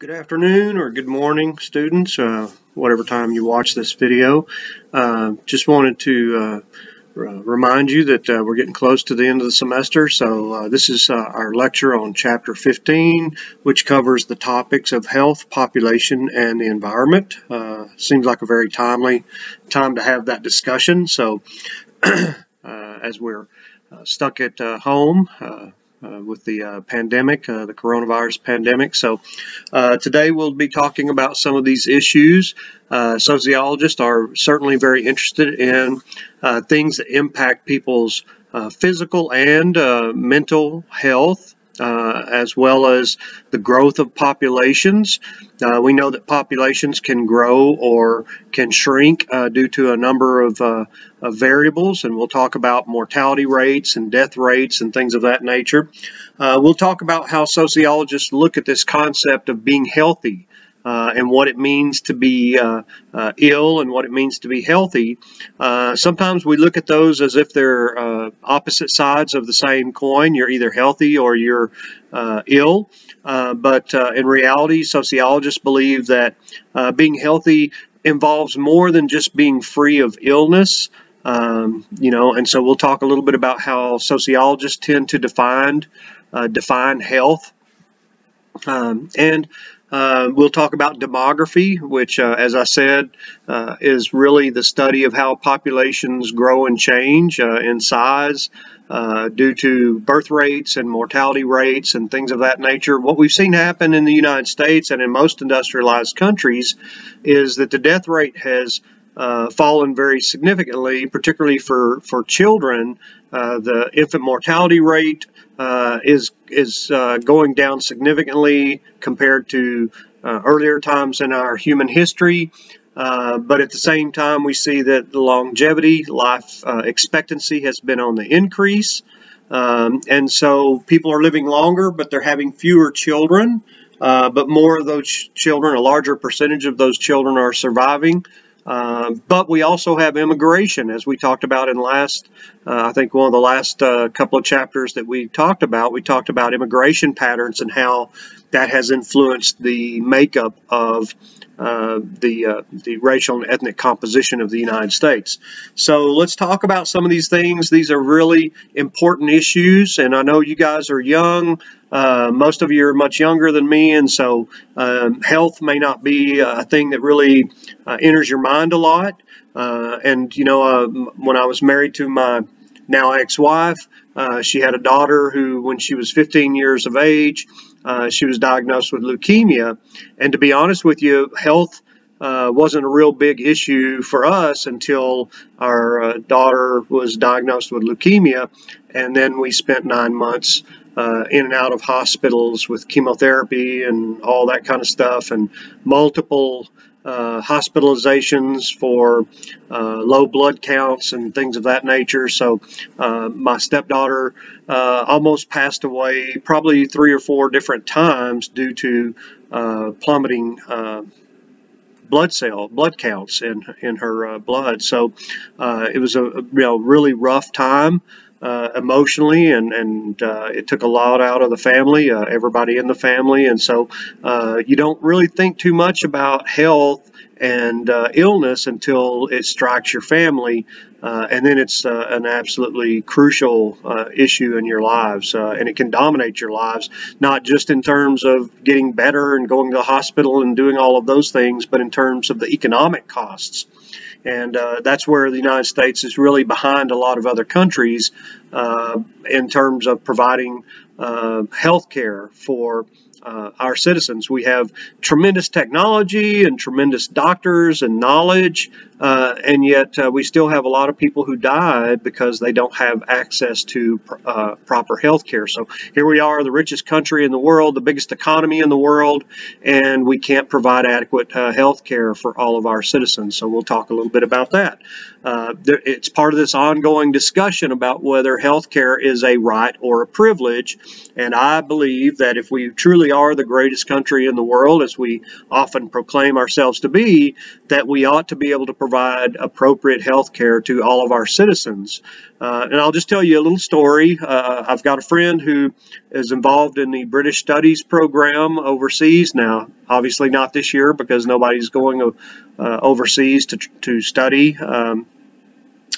Good afternoon or good morning, students, whatever time you watch this video. Just wanted to remind you that we're getting close to the end of the semester, so this is our lecture on Chapter 15, which covers the topics of health, population, and the environment. Seems like a very timely time to have that discussion, so as we're stuck at home, with the pandemic, the coronavirus pandemic. So today we'll be talking about some of these issues. Sociologists are certainly very interested in things that impact people's physical and mental health, as well as the growth of populations. We know that populations can grow or can shrink due to a number of variables, and we'll talk about mortality rates and death rates and things of that nature. We'll talk about how sociologists look at this concept of being healthy and what it means to be ill and what it means to be healthy. Sometimes we look at those as if they're opposite sides of the same coin. You're either healthy or you're ill. But in reality, sociologists believe that being healthy involves more than just being free of illness. And so we'll talk a little bit about how sociologists tend to define health. We'll talk about demography, which, as I said, is really the study of how populations grow and change in size due to birth rates and mortality rates and things of that nature. What we've seen happen in the United States and in most industrialized countries is that the death rate has fallen very significantly, particularly for children. The infant mortality rate is going down significantly compared to earlier times in our human history. But at the same time, we see that the longevity, life expectancy has been on the increase. And so people are living longer, but they're having fewer children. But more of those children, a larger percentage of those children are surviving. But we also have immigration, as we talked about in I think one of the last couple of chapters that we talked about immigration patterns and how that has influenced the makeup of the racial and ethnic composition of the United States. So let's talk about some of these things. These are really important issues, and I know you guys are young. Most of you are much younger than me, and so health may not be a thing that really enters your mind a lot. When I was married to my now ex-wife, she had a daughter who, when she was 15 years of age, she was diagnosed with leukemia. And to be honest with you, health wasn't a real big issue for us until our daughter was diagnosed with leukemia. And then we spent 9 months in and out of hospitals with chemotherapy and all that kind of stuff, and multiple hospitalizations for low blood counts and things of that nature. So my stepdaughter almost passed away probably 3 or 4 different times due to plummeting blood counts in her blood. So it was a really rough time emotionally, and it took a lot out of the family, everybody in the family. And so you don't really think too much about health and illness until it strikes your family, and then it's an absolutely crucial issue in your lives, and it can dominate your lives, not just in terms of getting better and going to the hospital and doing all of those things, but in terms of the economic costs. And that's where the United States is really behind a lot of other countries in terms of providing health care for our citizens. We have tremendous technology and tremendous doctors and knowledge, and yet we still have a lot of people who die because they don't have access to proper health care. So here we are, the richest country in the world, the biggest economy in the world, and we can't provide adequate health care for all of our citizens. So we'll talk a little bit about that. It's part of this ongoing discussion about whether health care is a right or a privilege. And I believe that if we truly are the greatest country in the world, as we often proclaim ourselves to be, that we ought to be able to provide appropriate health care to all of our citizens. And I'll just tell you a little story. I've got a friend who is involved in the British Studies program overseas now. Obviously not this year because nobody's going overseas to study.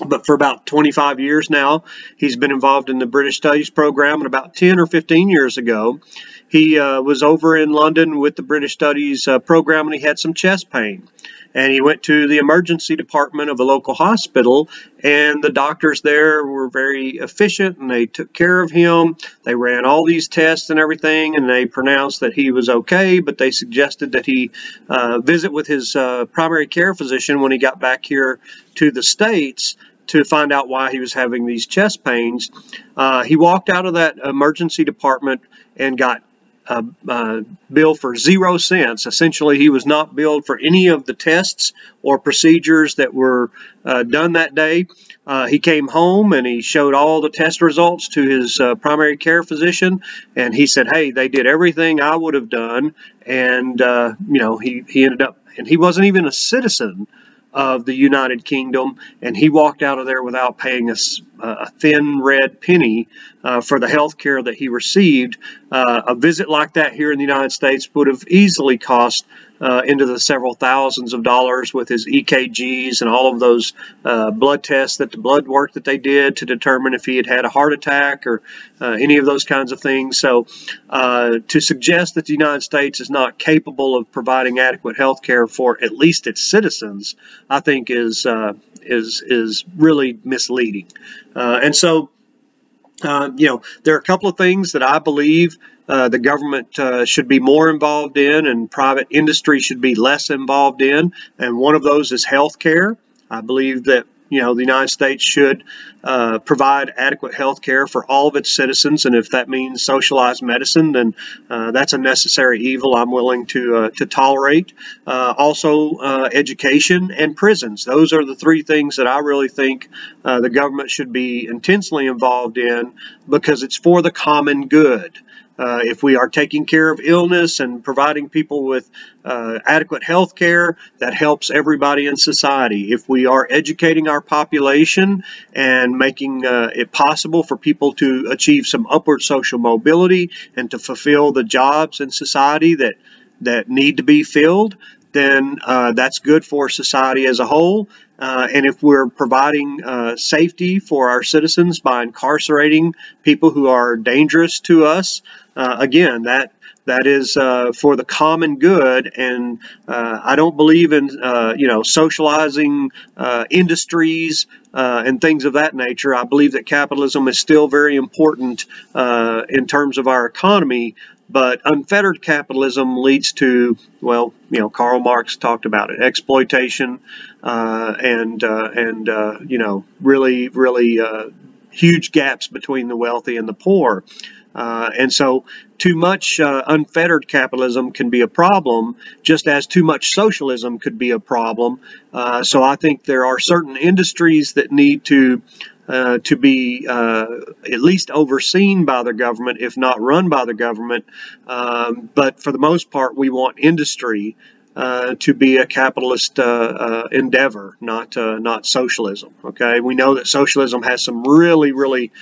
But for about 25 years now, he's been involved in the British Studies program. And about 10 or 15 years ago, he was over in London with the British Studies program, and he had some chest pain. And he went to the emergency department of a local hospital, and the doctors there were very efficient, and they took care of him. They ran all these tests and everything, and they pronounced that he was okay, but they suggested that he visit with his primary care physician when he got back here to the States to find out why he was having these chest pains. He walked out of that emergency department and got billed for 0 cents. Essentially, he was not billed for any of the tests or procedures that were done that day. He came home and he showed all the test results to his primary care physician, and he said, "Hey, they did everything I would have done." And he ended up, and he wasn't even a citizen of the United Kingdom, and he walked out of there without paying a thin red penny for the health care that he received. A visit like that here in the United States would have easily cost into the several thousands of dollars with his EKGs and all of those blood tests, the blood work that they did to determine if he had had a heart attack or any of those kinds of things. So to suggest that the United States is not capable of providing adequate health care for at least its citizens, I think is really misleading. And so there are a couple of things that I believe the government should be more involved in and private industry should be less involved in, and one of those is health care. I believe that the United States should provide adequate health care for all of its citizens, and if that means socialized medicine, then that's a necessary evil I'm willing to tolerate. Also, education and prisons. Those are the three things that I really think the government should be intensely involved in because it's for the common good. If we are taking care of illness and providing people with adequate health care, that helps everybody in society. If we are educating our population and making it possible for people to achieve some upward social mobility and to fulfill the jobs in society that need to be filled, then that's good for society as a whole. And if we're providing safety for our citizens by incarcerating people who are dangerous to us, again, that is for the common good. And I don't believe in socializing industries and things of that nature. I believe that capitalism is still very important in terms of our economy. But unfettered capitalism leads to, Karl Marx talked about it, exploitation and really huge gaps between the wealthy and the poor. And so too much unfettered capitalism can be a problem, just as too much socialism could be a problem. So I think there are certain industries that need to be at least overseen by the government, if not run by the government. But for the most part, we want industry to be a capitalist endeavor, not socialism. Okay, we know that socialism has some really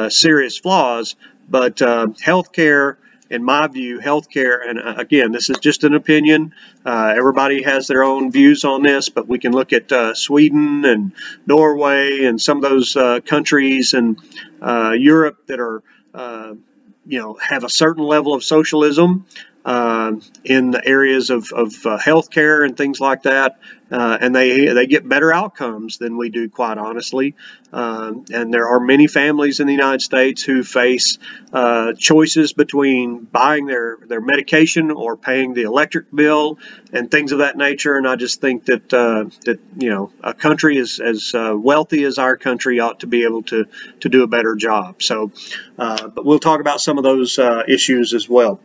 serious flaws, but healthcare, in my view, healthcare, and again, this is just an opinion. Everybody has their own views on this, but we can look at Sweden and Norway and some of those countries in Europe that are, have a certain level of socialism in the areas of healthcare and things like that, and they get better outcomes than we do, quite honestly. And there are many families in the United States who face choices between buying their medication or paying the electric bill and things of that nature. And I just think that a country as wealthy as our country ought to be able to do a better job. So, but we'll talk about some of those issues as well.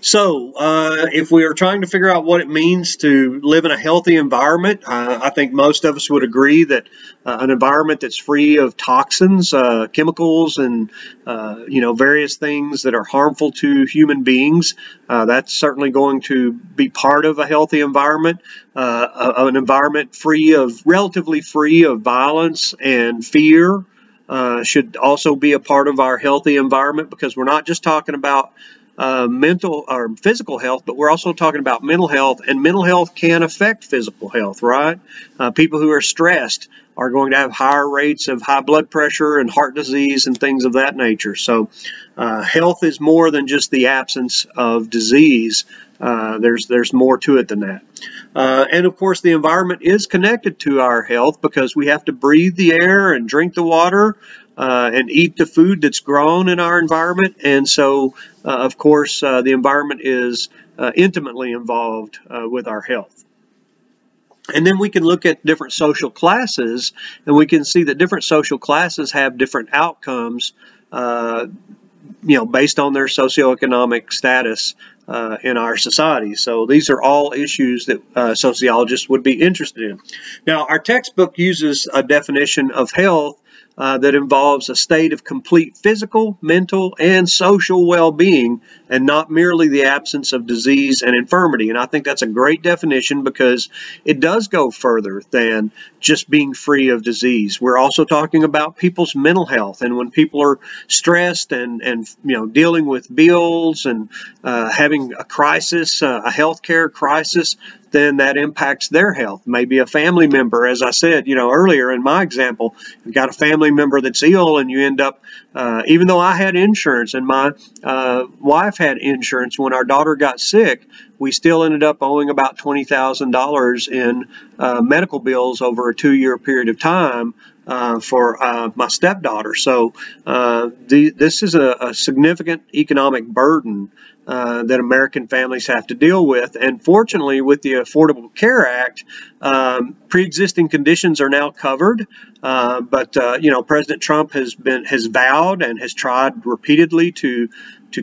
So, if we are trying to figure out what it means to live in a healthy environment, I think most of us would agree that an environment that's free of toxins, chemicals, and various things that are harmful to human beings, that's certainly going to be part of a healthy environment. An environment relatively free of violence and fear. Should also be a part of our healthy environment, because we're not just talking about mental or physical health, but we're also talking about mental health, and mental health can affect physical health, right? People who are stressed are going to have higher rates of high blood pressure and heart disease and things of that nature. So health is more than just the absence of disease. There's more to it than that. And of course, the environment is connected to our health, because we have to breathe the air and drink the water and eat the food that's grown in our environment. And so, of course, the environment is intimately involved with our health. And then we can look at different social classes, and we can see that different social classes have different outcomes, based on their socioeconomic status in our society. So these are all issues that sociologists would be interested in. Now, our textbook uses a definition of health that involves a state of complete physical, mental, and social well-being, and not merely the absence of disease and infirmity. And I think that's a great definition, because it does go further than just being free of disease. We're also talking about people's mental health, and when people are stressed and dealing with bills and having a crisis, a healthcare crisis, then that impacts their health. Maybe a family member, as I said, earlier in my example, you've got a family member that's ill, and you end up, even though I had insurance and my wife had insurance, when our daughter got sick, we still ended up owing about $20,000 in medical bills over a 2-year period of time for my stepdaughter. So this is a significant economic burden that American families have to deal with. And fortunately, with the Affordable Care Act, pre-existing conditions are now covered. But President Trump has vowed and has tried repeatedly to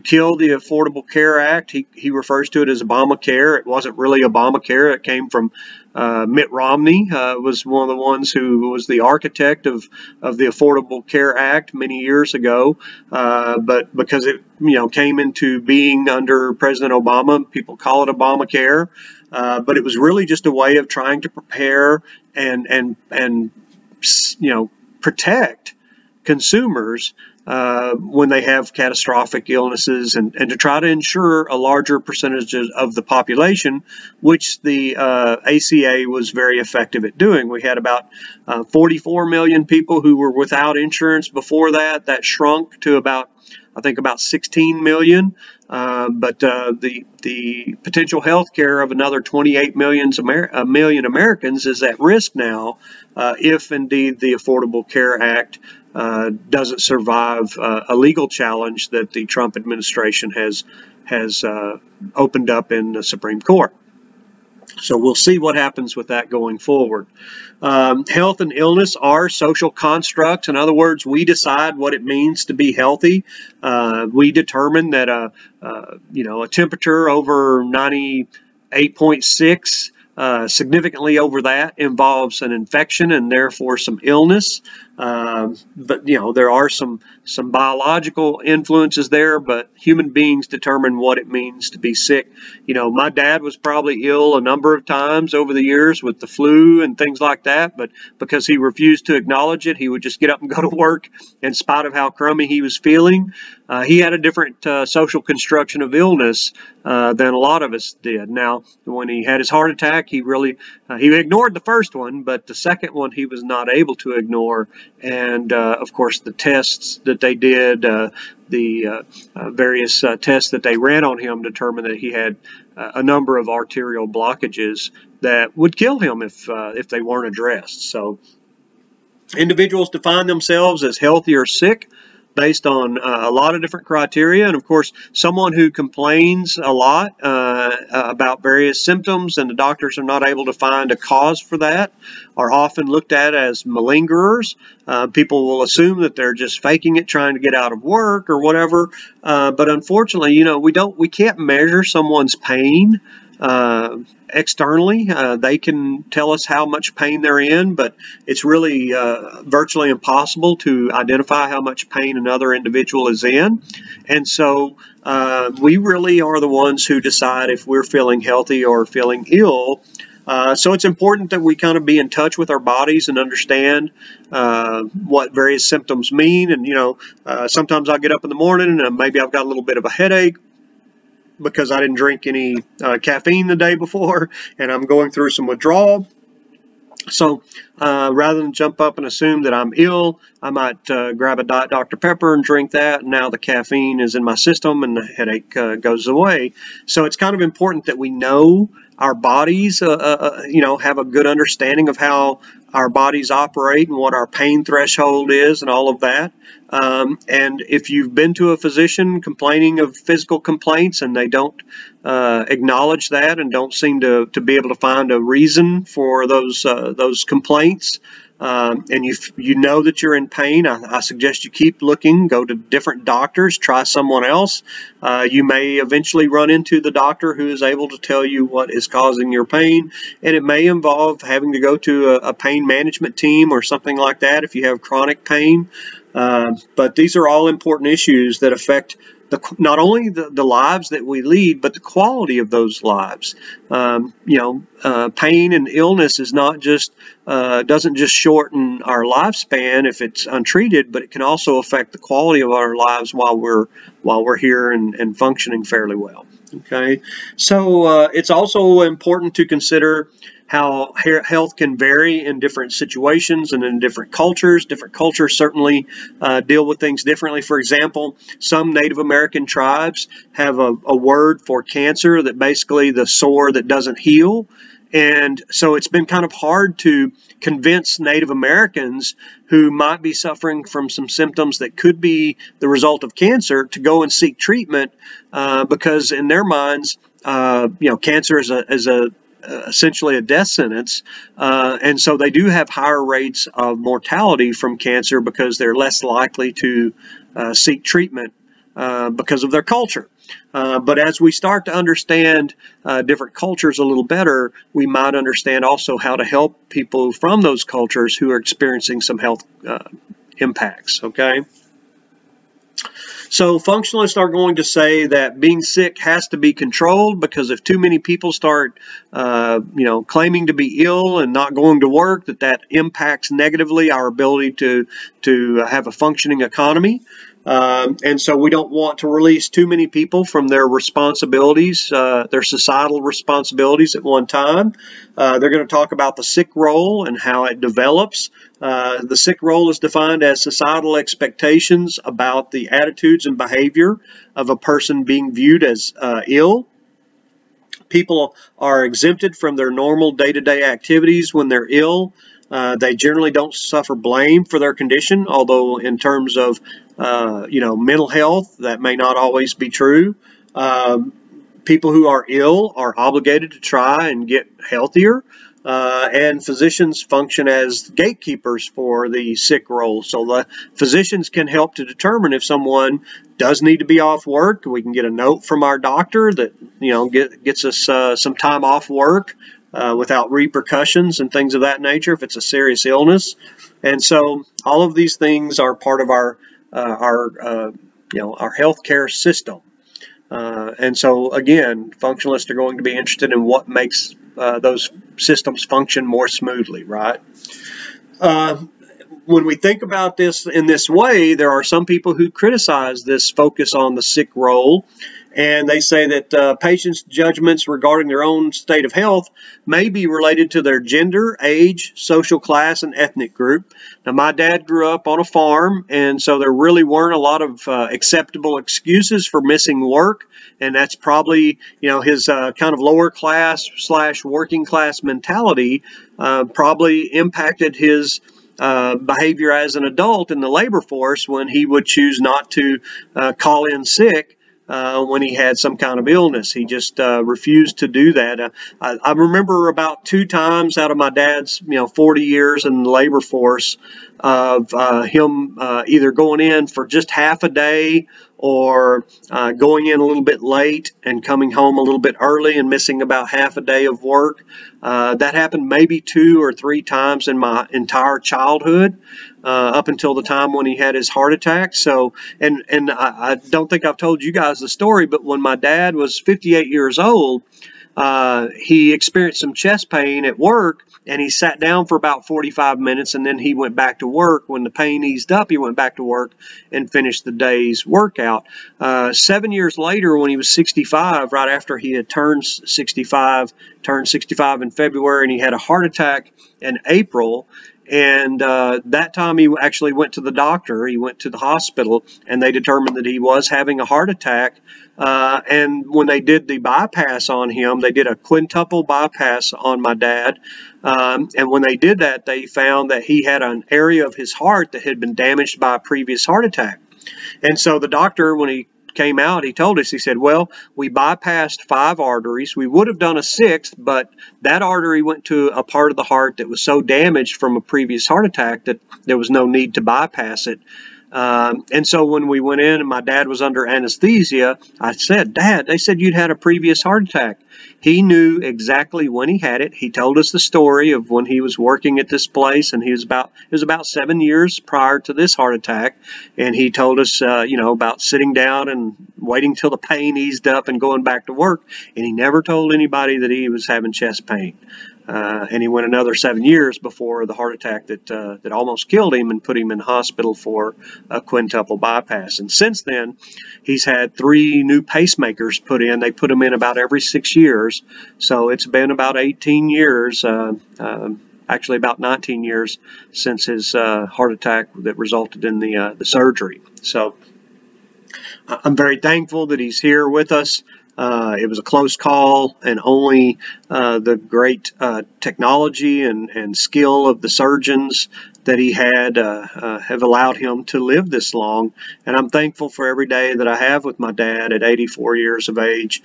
kill the Affordable Care Act. He refers to it as Obamacare. It wasn't really Obamacare. It came from Mitt Romney. Was one of the ones who was the architect of the Affordable Care Act many years ago. But because it came into being under President Obama, people call it Obamacare. But it was really just a way of trying to prepare and protect consumers when they have catastrophic illnesses, and to try to ensure a larger percentage of the population, which the ACA was very effective at doing. We had about 44 million people who were without insurance before that. That shrunk to about 16 million. But the potential health care of another 28 million Americans is at risk now if indeed the Affordable Care Act doesn't survive a legal challenge that the Trump administration has opened up in the Supreme Court. So we'll see what happens with that going forward. Health and illness are social constructs. In other words, we decide what it means to be healthy. We determine that a temperature over 98.6, significantly over that, involves an infection and therefore some illness. But there are some biological influences there, but human beings determine what it means to be sick. My dad was probably ill a number of times over the years with the flu and things like that, but because he refused to acknowledge it, he would just get up and go to work in spite of how crummy he was feeling. He had a different social construction of illness than a lot of us did. Now, when he had his heart attack, he ignored the first one, but the second one he was not able to ignore. And of course, the tests that they did, the various tests that they ran on him, determined that he had a number of arterial blockages that would kill him if they weren't addressed. So individuals define themselves as healthy or sick based on a lot of different criteria. And of course, someone who complains a lot about various symptoms and the doctors are not able to find a cause for that are often looked at as malingerers. People will assume that they're just faking it, trying to get out of work or whatever. But unfortunately, you know, we can't measure someone's pain externally. They can tell us how much pain they're in, but it's really virtually impossible to identify how much pain another individual is in. And so we really are the ones who decide if we're feeling healthy or feeling ill. So it's important that we kind of be in touch with our bodies and understand what various symptoms mean. And, you know, sometimes I'll get up in the morning and maybe I've got a little bit of a headache because I didn't drink any caffeine the day before, and I'm going through some withdrawal. So rather than jump up and assume that I'm ill, I might grab a Diet Dr. Pepper and drink that, and now the caffeine is in my system and the headache goes away. So it's kind of important that we know our bodies, you know, have a good understanding of how our bodies operate and what our pain threshold is and all of that. And if you've been to a physician complaining of physical complaints and they don't acknowledge that and don't seem to be able to find a reason for those complaints, and you know that you're in pain, I suggest you keep looking, go to different doctors, try someone else. You may eventually run into the doctor who is able to tell you what is causing your pain, and it may involve having to go to a pain management team or something like that if you have chronic pain. But these are all important issues that affect not only the lives that we lead, but the quality of those lives. You know, pain and illness is not just doesn't just shorten our lifespan if it's untreated, but it can also affect the quality of our lives while we're here and functioning fairly well. Okay, so it's also important to consider how health can vary in different situations and in different cultures. Different cultures certainly deal with things differently. For example, some Native American tribes have a word for cancer that basically the sore that doesn't heal. And so it's been kind of hard to convince Native Americans who might be suffering from some symptoms that could be the result of cancer to go and seek treatment because in their minds, you know, cancer is essentially a death sentence, and so they do have higher rates of mortality from cancer because they're less likely to seek treatment because of their culture. But as we start to understand different cultures a little better, we might understand also how to help people from those cultures who are experiencing some health impacts, okay? So functionalists are going to say that being sick has to be controlled because if too many people start, you know, claiming to be ill and not going to work, that impacts negatively our ability to have a functioning economy. And so we don't want to release too many people from their responsibilities, their societal responsibilities at one time. They're going to talk about the sick role and how it develops. The sick role is defined as societal expectations about the attitudes and behavior of a person being viewed as ill. People are exempted from their normal day-to-day activities when they're ill. They generally don't suffer blame for their condition, although in terms of you know, mental health, that may not always be true. People who are ill are obligated to try and get healthier, and physicians function as gatekeepers for the sick role. So the physicians can help to determine if someone does need to be off work. We can get a note from our doctor that, you know, gets us some time off work without repercussions and things of that nature if it's a serious illness. And so all of these things are part of our you know, our healthcare system. And so again, functionalists are going to be interested in what makes those systems function more smoothly, right? When we think about this in this way, there are some people who criticize this focus on the sick role, and they say that patients' judgments regarding their own state of health may be related to their gender, age, social class, and ethnic group. Now, my dad grew up on a farm, and so there really weren't a lot of acceptable excuses for missing work, and that's probably, you know, his kind of lower class / working class mentality probably impacted his behavior as an adult in the labor force when he would choose not to call in sick when he had some kind of illness. He just refused to do that. I remember about 2 times out of my dad's 40 years in the labor force of him either going in for just half a day or going in a little bit late and coming home a little bit early and missing about half a day of work. That happened maybe 2 or 3 times in my entire childhood, up until the time when he had his heart attack. So, and I don't think I've told you guys the story, but when my dad was 58 years old, he experienced some chest pain at work, and he sat down for about 45 minutes, and then he went back to work. When the pain eased up, he went back to work and finished the day's workout. 7 years later, when he was 65, right after he had turned 65 in February, and he had a heart attack in April. And that time he actually went to the doctor. He went to the hospital, and they determined that he was having a heart attack. And when they did the bypass on him, they did a quintuple bypass on my dad. And when they did that, they found that he had an area of his heart that had been damaged by a previous heart attack. And so the doctor, when he came out, he told us, he said, well, we bypassed 5 arteries. We would have done a 6th, but that artery went to a part of the heart that was so damaged from a previous heart attack that there was no need to bypass it. And so when we went in and my dad was under anesthesia, I said, Dad, they said you'd had a previous heart attack. He knew exactly when he had it. He told us the story of when he was working at this place, and it was about 7 years prior to this heart attack. And he told us, about sitting down and waiting till the pain eased up and going back to work. And he never told anybody that he was having chest pain. And he went another 7 years before the heart attack that almost killed him and put him in hospital for a quintuple bypass. And since then, he's had 3 new pacemakers put in. They put them in about every 6 years. So it's been about 18 years, actually about 19 years since his heart attack that resulted in the surgery. So I'm very thankful that he's here with us. It was a close call, and only the great technology and skill of the surgeons that he had have allowed him to live this long. And I'm thankful for every day that I have with my dad at 84 years of age.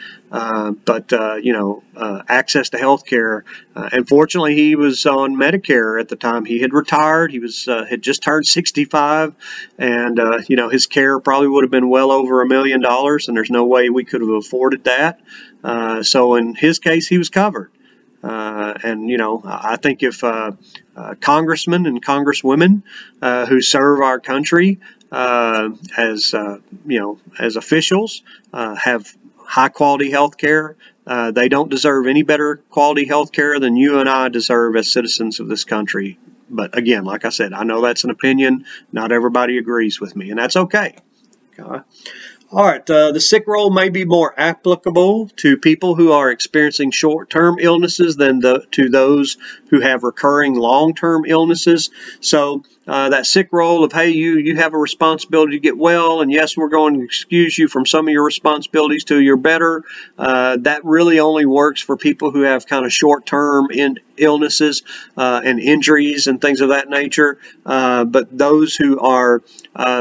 Access to health care. Unfortunately, he was on Medicare at the time. He had retired. He was had just turned 65, and his care probably would have been well over $1 million, and there's no way we could have afforded that. So in his case, he was covered. I think if congressmen and congresswomen who serve our country as officials have high quality health care, they don't deserve any better quality health care than you and I deserve as citizens of this country. But again, like I said, I know that's an opinion. Not everybody agrees with me, and that's okay. All right, the sick roll may be more applicable to people who are experiencing short-term illnesses than to those who have recurring long-term illnesses. So that sick roll of, hey, you have a responsibility to get well, and yes, we're going to excuse you from some of your responsibilities till you're better. That really only works for people who have kind of short-term illnesses and injuries and things of that nature. But those who are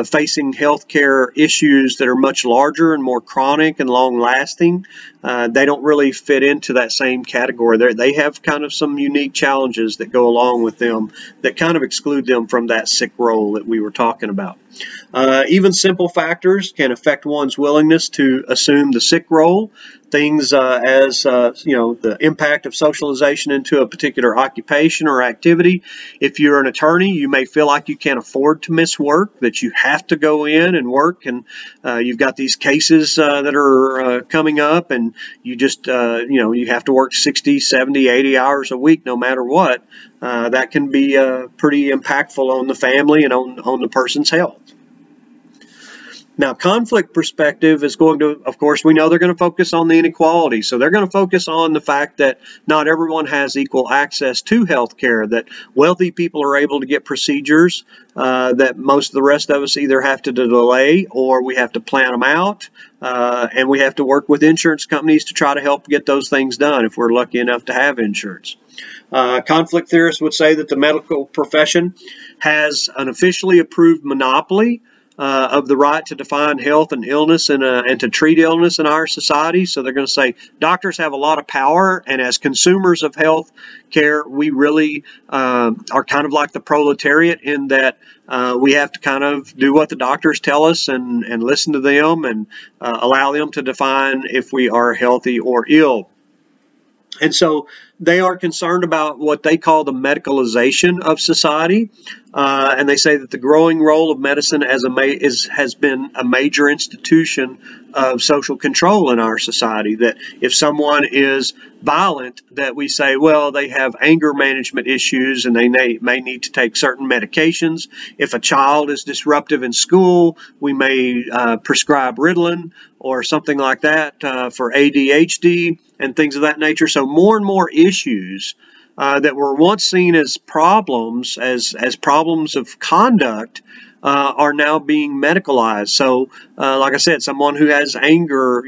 facing health care issues that are much larger and more chronic and long-lasting, they don't really fit into that same category. They have kind of some unique challenges that go along with them that kind of exclude them from that sick roll that we were talking about. Even simple factors can affect one's willingness to assume the sick roll. Things as the impact of socialization into a particular occupation or activity. If you're an attorney, you may feel like you can't afford to miss work, that you have to go in and work, and you've got these cases that are coming up, and you just you have to work 60, 70, 80 hours a week no matter what. That can be pretty impactful on the family and on the person's health. Now, conflict perspective is going to, of course, we know they're going to focus on the inequality. So they're going to focus on the fact that not everyone has equal access to health care, that wealthy people are able to get procedures that most of the rest of us either have to delay or we have to plan them out. And we have to work with insurance companies to try to help get those things done if we're lucky enough to have insurance. Conflict theorists would say that the medical profession has an officially approved monopoly of the right to define health and illness and to treat illness in our society. So they're going to say doctors have a lot of power, and as consumers of health care, we really are kind of like the proletariat in that we have to kind of do what the doctors tell us and listen to them and allow them to define if we are healthy or ill. And so they are concerned about what they call the medicalization of society, and they say that the growing role of medicine has been a major institution of social control in our society. That if someone is violent, that we say, well, they have anger management issues and they may need to take certain medications. If a child is disruptive in school, we may prescribe Ritalin or something like that for ADHD and things of that nature. So more and more issues that were once seen as problems, as problems of conduct, are now being medicalized. So, like I said, someone who has anger,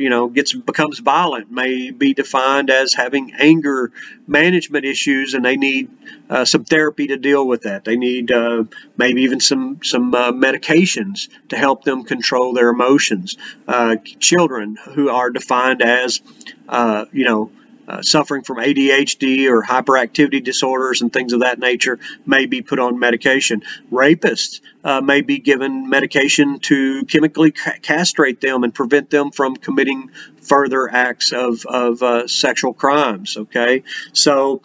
becomes violent, may be defined as having anger management issues, and they need some therapy to deal with that. They need maybe even some medications to help them control their emotions. Children who are defined as, suffering from ADHD or hyperactivity disorders and things of that nature may be put on medication. Rapists may be given medication to chemically castrate them and prevent them from committing further acts of sexual crimes. Okay, so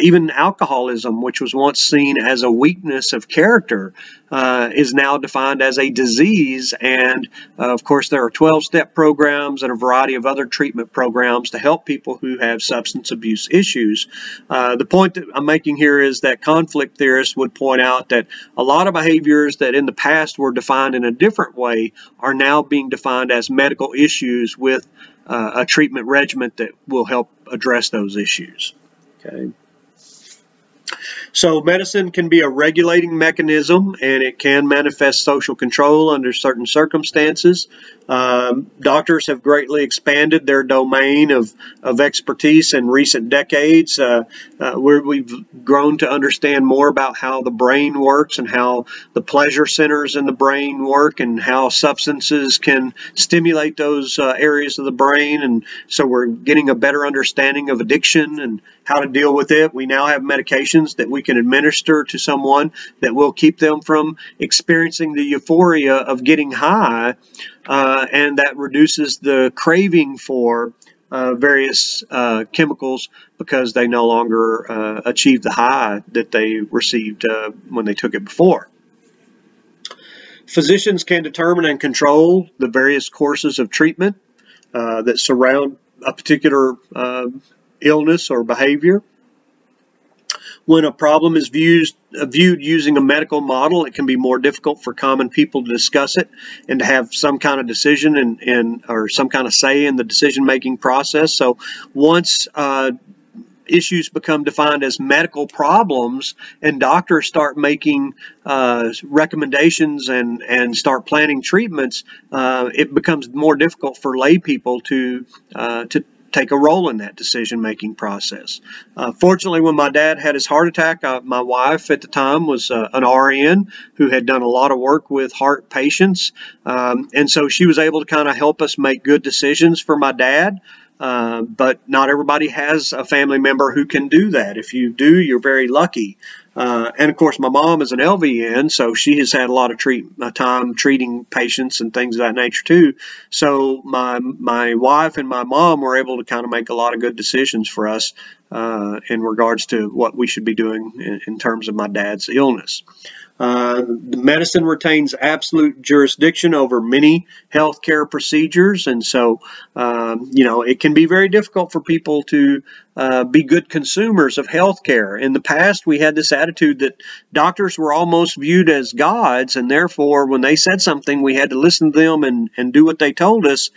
even alcoholism, which was once seen as a weakness of character, is now defined as a disease, and of course there are 12-step programs and a variety of other treatment programs to help people who have substance abuse issues. The point that I'm making here is that conflict theorists would point out that a lot of behaviors that in the past were defined in a different way are now being defined as medical issues with a treatment regimen that will help address those issues. Okay. So medicine can be a regulating mechanism, and it can manifest social control under certain circumstances. Doctors have greatly expanded their domain of expertise in recent decades, where we've grown to understand more about how the brain works and how the pleasure centers in the brain work and how substances can stimulate those areas of the brain. And so we're getting a better understanding of addiction and how to deal with it. We now have medications that we can administer to someone that will keep them from experiencing the euphoria of getting high, and that reduces the craving for various chemicals because they no longer achieve the high that they received when they took it before. Physicians can determine and control the various courses of treatment that surround a particular illness or behavior. When a problem is viewed using a medical model, it can be more difficult for common people to discuss it and to have some kind of decision or some kind of say in the decision-making process. So once issues become defined as medical problems and doctors start making recommendations and start planning treatments, it becomes more difficult for lay people to take a role in that decision-making process. Fortunately, when my dad had his heart attack, my wife at the time was an RN who had done a lot of work with heart patients, and so she was able to kind of help us make good decisions for my dad. But not everybody has a family member who can do that. If you do, you're very lucky. And of course, my mom is an LVN, so she has had a lot of time treating patients and things of that nature too. So my wife and my mom were able to kind of make a lot of good decisions for us in regards to what we should be doing in terms of my dad's illness. Medicine retains absolute jurisdiction over many healthcare procedures, and so it can be very difficult for people to be good consumers of healthcare. In the past, we had this attitude that doctors were almost viewed as gods, and therefore, when they said something, we had to listen to them and do what they told us.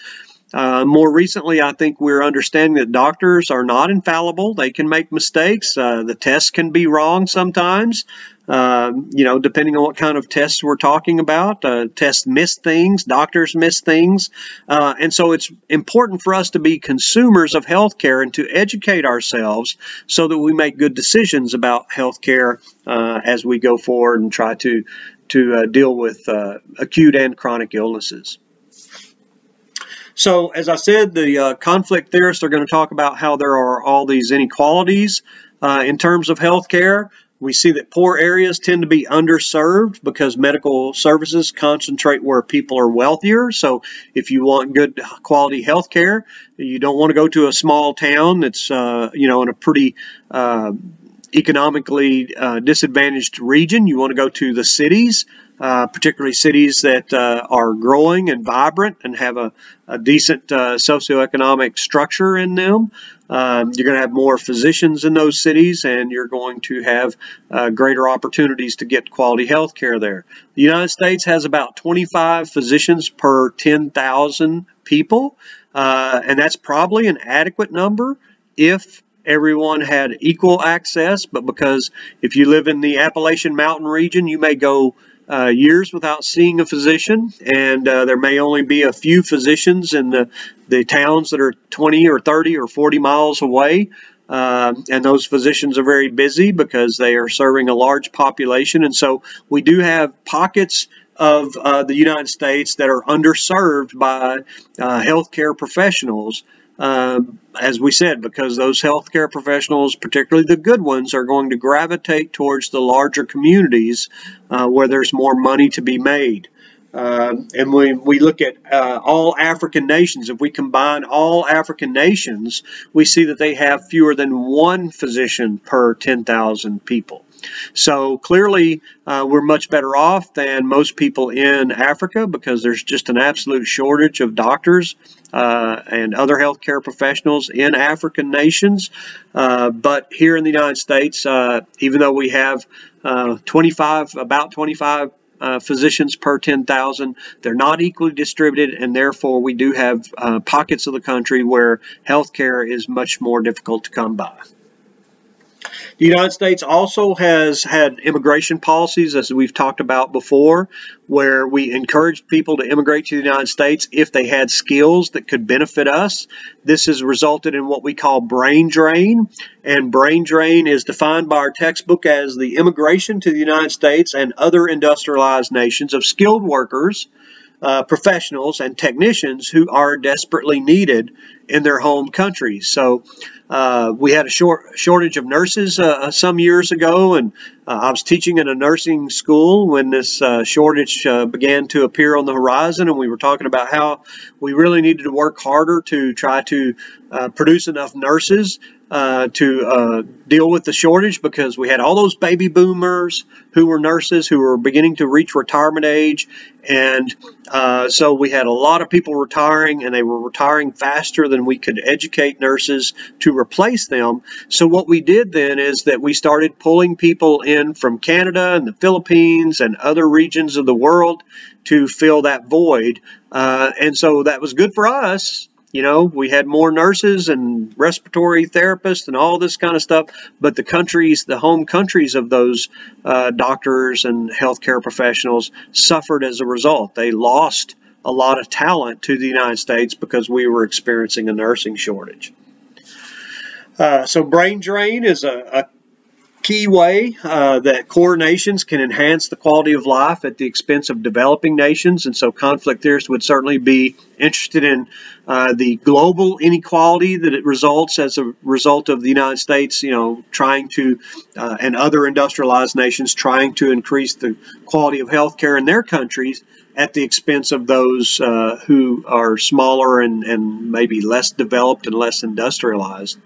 More recently, I think we're understanding that doctors are not infallible. They can make mistakes. The tests can be wrong sometimes. depending on what kind of tests we're talking about. Tests miss things, doctors miss things. And so it's important for us to be consumers of healthcare and to educate ourselves so that we make good decisions about healthcare as we go forward and try to deal with acute and chronic illnesses. So, as I said, the conflict theorists are going to talk about how there are all these inequalities in terms of healthcare. We see that poor areas tend to be underserved because medical services concentrate where people are wealthier. So if you want good quality health care, you don't want to go to a small town that's, in a pretty economically disadvantaged region. You want to go to the cities, particularly cities that are growing and vibrant and have a decent socioeconomic structure in them. You're going to have more physicians in those cities, and you're going to have greater opportunities to get quality health care there. The United States has about 25 physicians per 10,000 people, and that's probably an adequate number if everyone had equal access, but because if you live in the Appalachian Mountain region, you may go years without seeing a physician, and there may only be a few physicians in the towns that are 20 or 30 or 40 miles away, and those physicians are very busy because they are serving a large population. And so we do have pockets of the United States that are underserved by healthcare professionals. As we said, because those healthcare professionals, particularly the good ones, are going to gravitate towards the larger communities where there's more money to be made. And when we look at all African nations, if we combine all African nations, we see that they have fewer than one physician per 10,000 people. So clearly we're much better off than most people in Africa because there's just an absolute shortage of doctors and other healthcare professionals in African nations. But here in the United States, even though we have about 25 physicians per 10,000, they're not equally distributed, and therefore we do have pockets of the country where healthcare is much more difficult to come by. The United States also has had immigration policies, as we've talked about before, where we encouraged people to immigrate to the United States if they had skills that could benefit us. This has resulted in what we call brain drain, and brain drain is defined by our textbook as the immigration to the United States and other industrialized nations of skilled workers, professionals, and technicians who are desperately needed in their home countries. So we had a shortage of nurses some years ago, and I was teaching in a nursing school when this shortage began to appear on the horizon, and we were talking about how we really needed to work harder to try to produce enough nurses to deal with the shortage, because we had all those baby boomers who were nurses who were beginning to reach retirement age, and so we had a lot of people retiring, and they were retiring faster than we could educate nurses to replace them. So what we did then is that we started pulling people in from Canada and the Philippines and other regions of the world to fill that void, and so that was good for us. You know, we had more nurses and respiratory therapists and all this kind of stuff, but the countries, the home countries of those doctors and healthcare professionals suffered as a result. They lost a lot of talent to the United States because we were experiencing a nursing shortage. So brain drain is a key way that core nations can enhance the quality of life at the expense of developing nations, and so conflict theorists would certainly be interested in the global inequality that it results as a result of the United States, trying to, and other industrialized nations trying to increase the quality of healthcare in their countries at the expense of those who are smaller and maybe less developed and less industrialized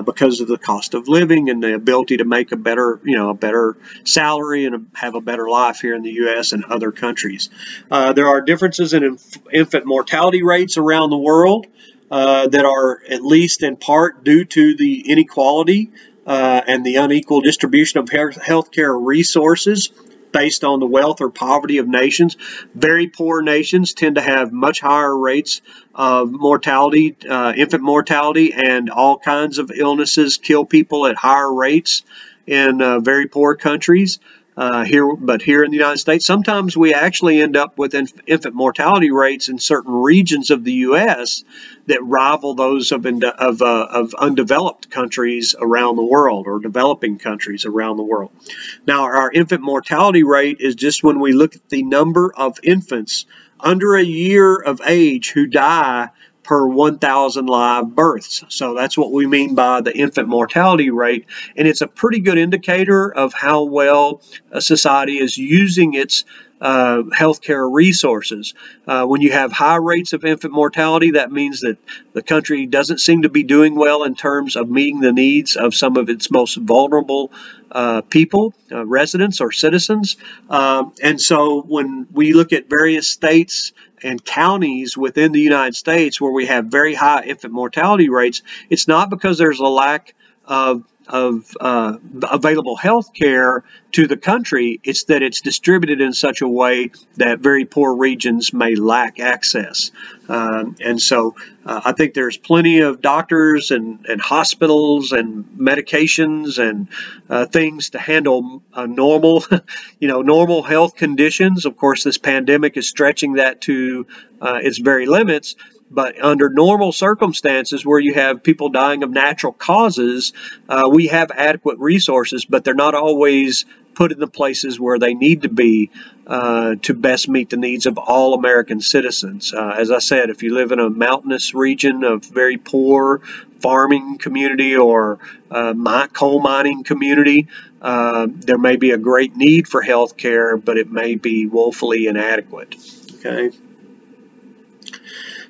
because of the cost of living and the ability to make a better salary and have a better life here in the U.S. and other countries. There are differences in infant mortality rates around the world that are at least in part due to the inequality and the unequal distribution of healthcare resources based on the wealth or poverty of nations. Very poor nations tend to have much higher rates of mortality, infant mortality, and all kinds of illnesses kill people at higher rates in very poor countries. But here in the United States, sometimes we actually end up with infant mortality rates in certain regions of the U.S. that rival those of undeveloped countries around the world, or developing countries around the world. Now, our infant mortality rate is just when we look at the number of infants under a year of age who die per 1,000 live births. So that's what we mean by the infant mortality rate, and it's a pretty good indicator of how well a society is using its healthcare resources. When you have high rates of infant mortality, that means that the country doesn't seem to be doing well in terms of meeting the needs of some of its most vulnerable people, residents or citizens. And so when we look at various states and counties within the United States where we have very high infant mortality rates, it's not because there's a lack of available health care to the country. It's that it's distributed in such a way that very poor regions may lack access. And so I think there's plenty of doctors and hospitals and medications and things to handle normal, normal health conditions. Of course, this pandemic is stretching that to its very limits. But under normal circumstances where you have people dying of natural causes, we have adequate resources, but they're not always put in the places where they need to be to best meet the needs of all American citizens. As I said, if you live in a mountainous region of very poor farming community or coal mining community, there may be a great need for health care, but it may be woefully inadequate. Okay.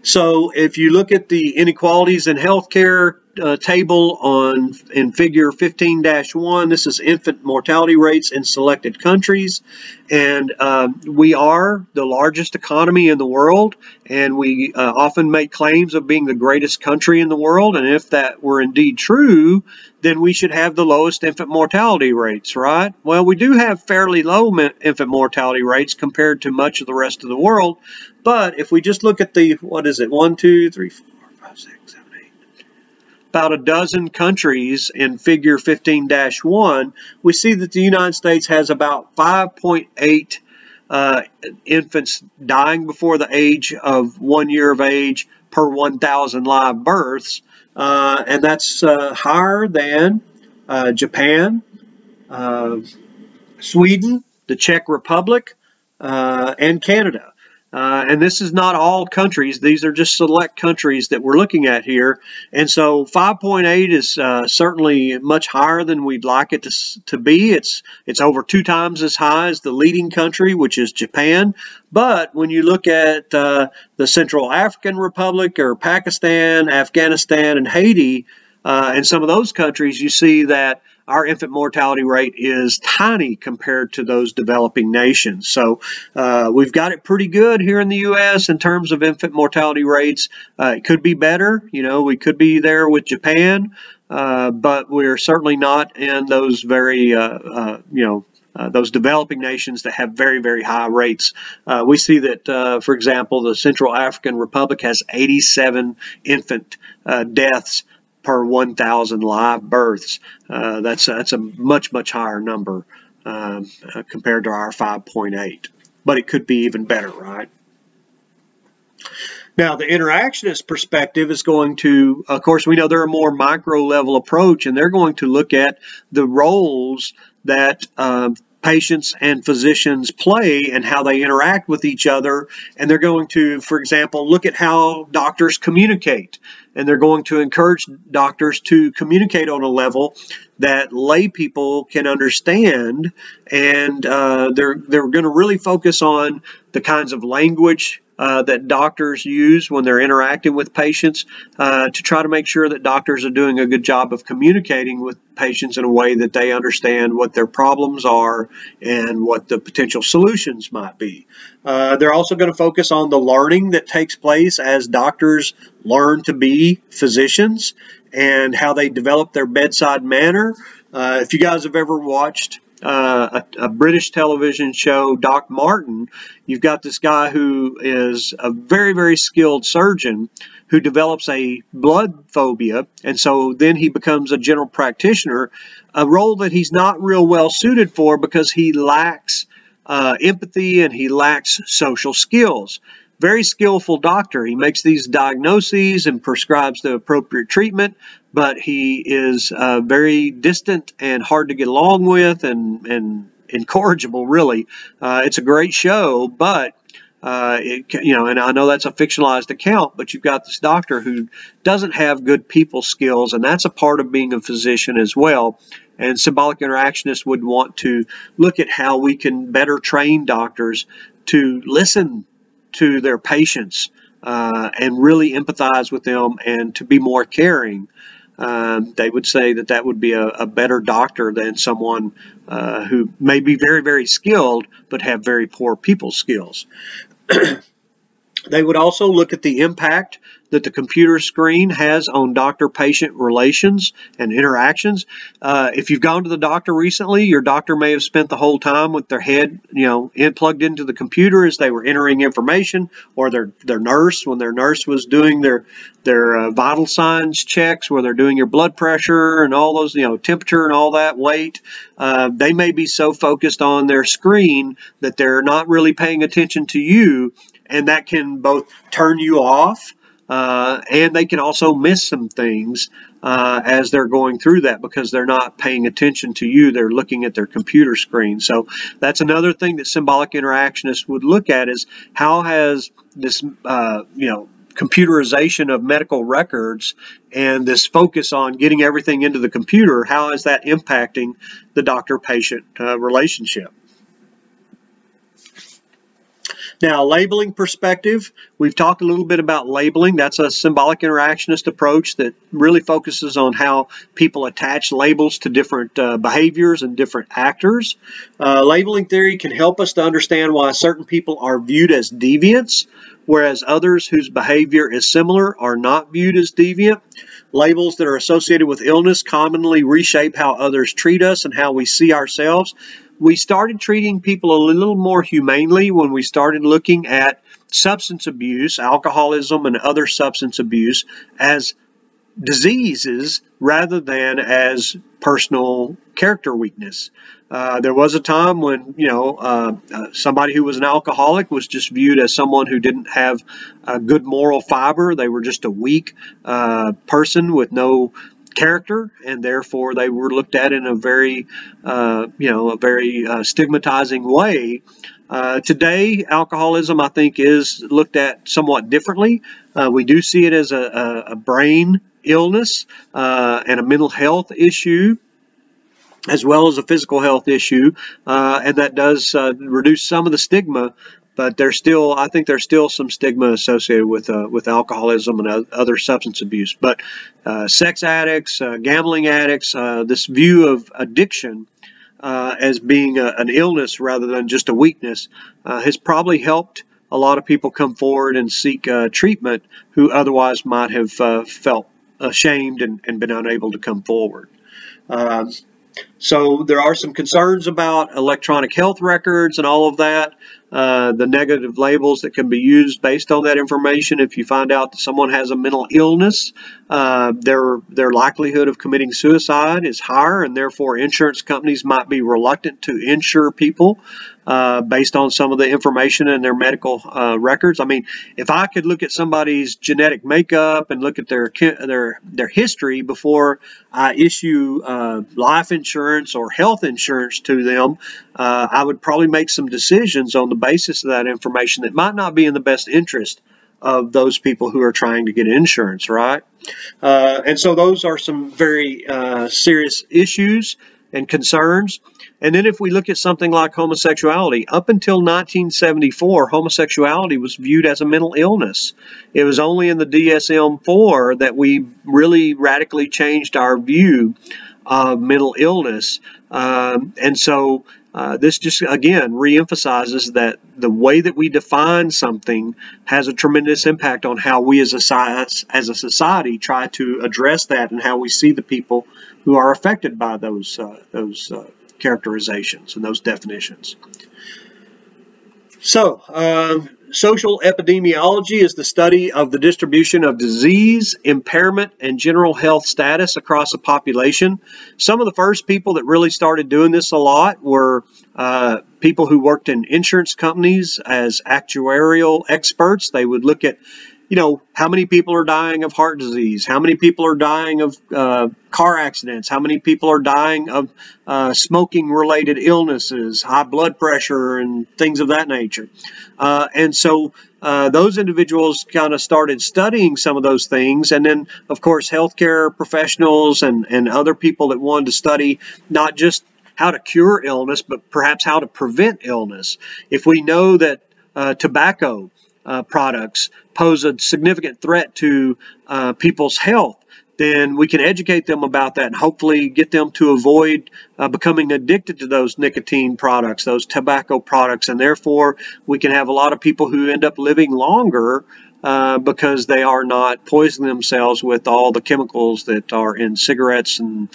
So if you look at the inequalities in healthcare table in figure 15-1, this is infant mortality rates in selected countries, and we are the largest economy in the world, and we often make claims of being the greatest country in the world, and if that were indeed true, then we should have the lowest infant mortality rates, right? Well, we do have fairly low infant mortality rates compared to much of the rest of the world, but if we just look at the, 1, 2, 3, 4, 5, 6, 7, 8, about a dozen countries in figure 15-1, we see that the United States has about 5.8 infants dying before the age of 1 year of age per 1,000 live births. And that's higher than Japan, Sweden, the Czech Republic, and Canada. And this is not all countries. These are just select countries that we're looking at here. And so 5.8 is certainly much higher than we'd like it to be. It's over 2 times as high as the leading country, which is Japan. But when you look at the Central African Republic or Pakistan, Afghanistan, and Haiti, and some of those countries, you see that our infant mortality rate is tiny compared to those developing nations. So we've got it pretty good here in the U.S. in terms of infant mortality rates. It could be better. We could be there with Japan, but we're certainly not in those very, those developing nations that have very, very high rates. We see that, for example, the Central African Republic has 87 infant deaths per 1,000 live births. That's a much, much higher number compared to our 5.8. But it could be even better, right? Now, the interactionist perspective is going to, of course, we know they're a more micro-level approach, and they're going to look at the roles that patients and physicians play and how they interact with each other. And they're going to, for example, look at how doctors communicate. And they're going to encourage doctors to communicate on a level that lay people can understand. And they're going to really focus on the kinds of language that doctors use when they're interacting with patients to try to make sure that doctors are doing a good job of communicating with patients in a way that they understand what their problems are and what the potential solutions might be. They're also going to focus on the learning that takes place as doctors learn to be physicians and how they develop their bedside manner. If you guys have ever watched a British television show, Doc Martin, you've got this guy who is a very, very skilled surgeon who develops a blood phobia, and so then he becomes a general practitioner, a role that he's not real well suited for because he lacks empathy and he lacks social skills. Very skillful doctor. He makes these diagnoses and prescribes the appropriate treatment, but he is very distant and hard to get along with and incorrigible, really. It's a great show, but and I know that's a fictionalized account, but you've got this doctor who doesn't have good people skills, and that's a part of being a physician as well. And symbolic interactionists would want to look at how we can better train doctors to listen to their patients and really empathize with them and to be more caring. They would say that that would be a better doctor than someone who may be very, very skilled but have very poor people skills. They would also look at the impact that the computer screen has on doctor-patient relations and interactions. If you've gone to the doctor recently, your doctor may have spent the whole time with their head, plugged into the computer as they were entering information, or their nurse, when their nurse was doing their vital signs checks, where they're doing your blood pressure and all those, temperature and all that, weight. They may be so focused on their screen that they're not really paying attention to you, and that can both turn you off, and they can also miss some things as they're going through that because they're not paying attention to you. They're looking at their computer screen. So that's another thing that symbolic interactionists would look at, is how has this, computerization of medical records and this focus on getting everything into the computer, how is that impacting the doctor-patient relationship? Now, labeling perspective, we've talked a little bit about labeling. That's a symbolic interactionist approach that really focuses on how people attach labels to different behaviors and different actors. Labeling theory can help us to understand why certain people are viewed as deviants, whereas others whose behavior is similar are not viewed as deviant. Labels that are associated with illness commonly reshape how others treat us and how we see ourselves. We started treating people a little more humanely when we started looking at substance abuse, alcoholism, and other substance abuse as diseases rather than as personal character weakness. There was a time when, somebody who was an alcoholic was just viewed as someone who didn't have a good moral fiber. They were just a weak person with no character, and therefore they were looked at in a very, stigmatizing way. Today, alcoholism, I think, is looked at somewhat differently. We do see it as a brain illness and a mental health issue, as well as a physical health issue, and that does reduce some of the stigma. But I think there's still some stigma associated with alcoholism and other substance abuse. But sex addicts, gambling addicts, this view of addiction as being an illness rather than just a weakness has probably helped a lot of people come forward and seek treatment who otherwise might have felt ashamed and been unable to come forward. So there are some concerns about electronic health records and all of that, the negative labels that can be used based on that information. If you find out that someone has a mental illness, their likelihood of committing suicide is higher, and therefore insurance companies might be reluctant to insure people based on some of the information in their medical records. I mean, if I could look at somebody's genetic makeup and look at their history before I issue life insurance or health insurance to them, I would probably make some decisions on the basis of that information that might not be in the best interest of those people who are trying to get insurance, right? And so those are some very serious issues and concerns. And then if we look at something like homosexuality, up until 1974, homosexuality was viewed as a mental illness. It was only in the DSM-IV that we really radically changed our view of mental illness. And so this just, again, reemphasizes that the way that we define something has a tremendous impact on how we as a society try to address that and how we see the people who are affected by those characterizations and those definitions. So, social epidemiology is the study of the distribution of disease, impairment, and general health status across a population. Some of the first people that really started doing this a lot were people who worked in insurance companies as actuarial experts. They would look at, how many people are dying of heart disease, how many people are dying of car accidents, how many people are dying of smoking-related illnesses, high blood pressure, and things of that nature. And so those individuals kind of started studying some of those things. And then, of course, healthcare professionals and other people that wanted to study not just how to cure illness, but perhaps how to prevent illness. If we know that tobacco products pose a significant threat to people's health, then we can educate them about that and hopefully get them to avoid becoming addicted to those nicotine products, those tobacco products, and therefore we can have a lot of people who end up living longer because they are not poisoning themselves with all the chemicals that are in cigarettes and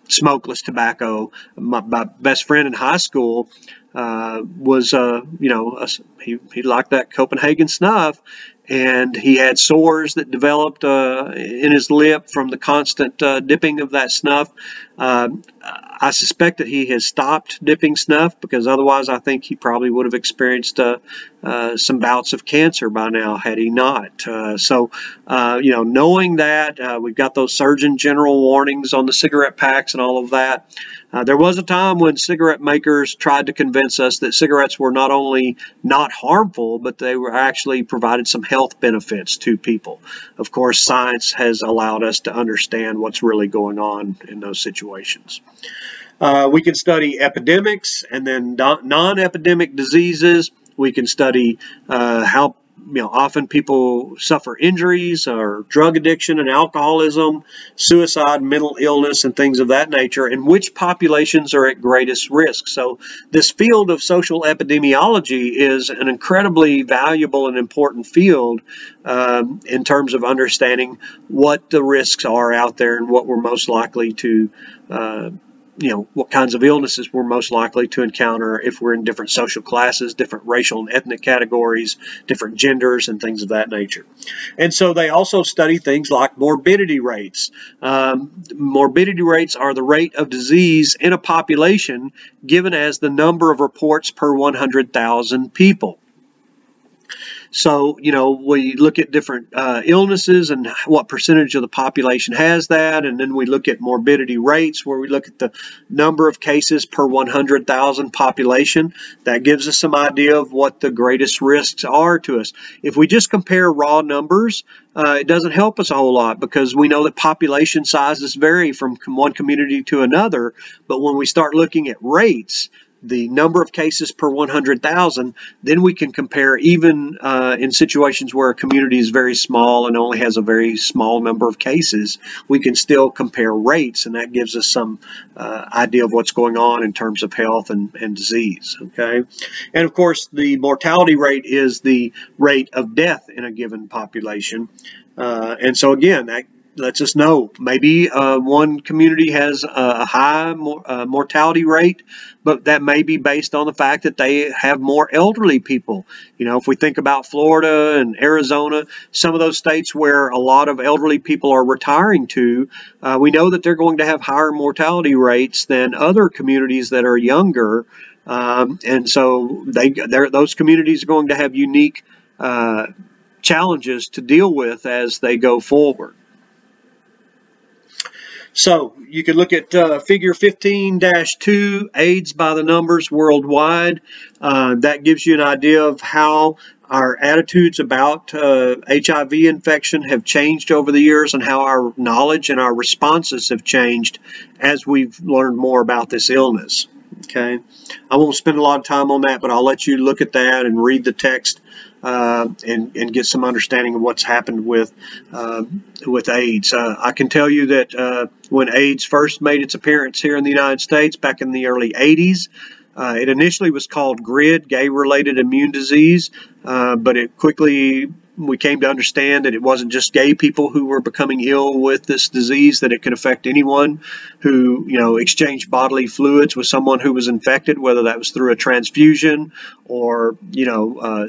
smokeless tobacco. My best friend in high school was, he liked that Copenhagen snuff, and he had sores that developed in his lip from the constant dipping of that snuff. I suspect that he has stopped dipping snuff because otherwise I think he probably would have experienced some bouts of cancer by now had he not. So knowing that, we've got those Surgeon General warnings on the cigarette packs and all of that. There was a time when cigarette makers tried to convince us that cigarettes were not only not harmful, but they were actually provided some health benefits to people. Of course, science has allowed us to understand what's really going on in those situations. We can study epidemics and then non-epidemic diseases. We can study how often people suffer injuries or drug addiction and alcoholism, suicide, mental illness, and things of that nature, and which populations are at greatest risk. So this field of social epidemiology is an incredibly valuable and important field in terms of understanding what the risks are out there and what we're most likely to what kinds of illnesses we're most likely to encounter if we're in different social classes, different racial and ethnic categories, different genders, and things of that nature. And so they also study things like morbidity rates. Morbidity rates are the rate of disease in a population given as the number of reports per 100,000 people. So, we look at different illnesses and what percentage of the population has that, and then we look at morbidity rates where we look at the number of cases per 100,000 population. That gives us some idea of what the greatest risks are to us. If we just compare raw numbers, it doesn't help us a whole lot because we know that population sizes vary from one community to another, but when we start looking at rates, the number of cases per 100,000, then we can compare even in situations where a community is very small and only has a very small number of cases, we can still compare rates, and that gives us some idea of what's going on in terms of health and disease, okay? And of course, the mortality rate is the rate of death in a given population. And so again, that lets us know maybe one community has a high mortality rate, but that may be based on the fact that they have more elderly people. If we think about Florida and Arizona, some of those states where a lot of elderly people are retiring to, we know that they're going to have higher mortality rates than other communities that are younger. And so those communities are going to have unique challenges to deal with as they go forward. So you can look at figure 15-2, AIDS by the numbers worldwide. That gives you an idea of how our attitudes about HIV infection have changed over the years and how our knowledge and our responses have changed as we've learned more about this illness. Okay, I won't spend a lot of time on that, but I'll let you look at that and read the text and get some understanding of what's happened with AIDS. I can tell you that when AIDS first made its appearance here in the United States back in the early 80s, it initially was called GRID, gay-related immune disease, but it quickly we came to understand that it wasn't just gay people who were becoming ill with this disease, that it could affect anyone who, exchanged bodily fluids with someone who was infected, whether that was through a transfusion or,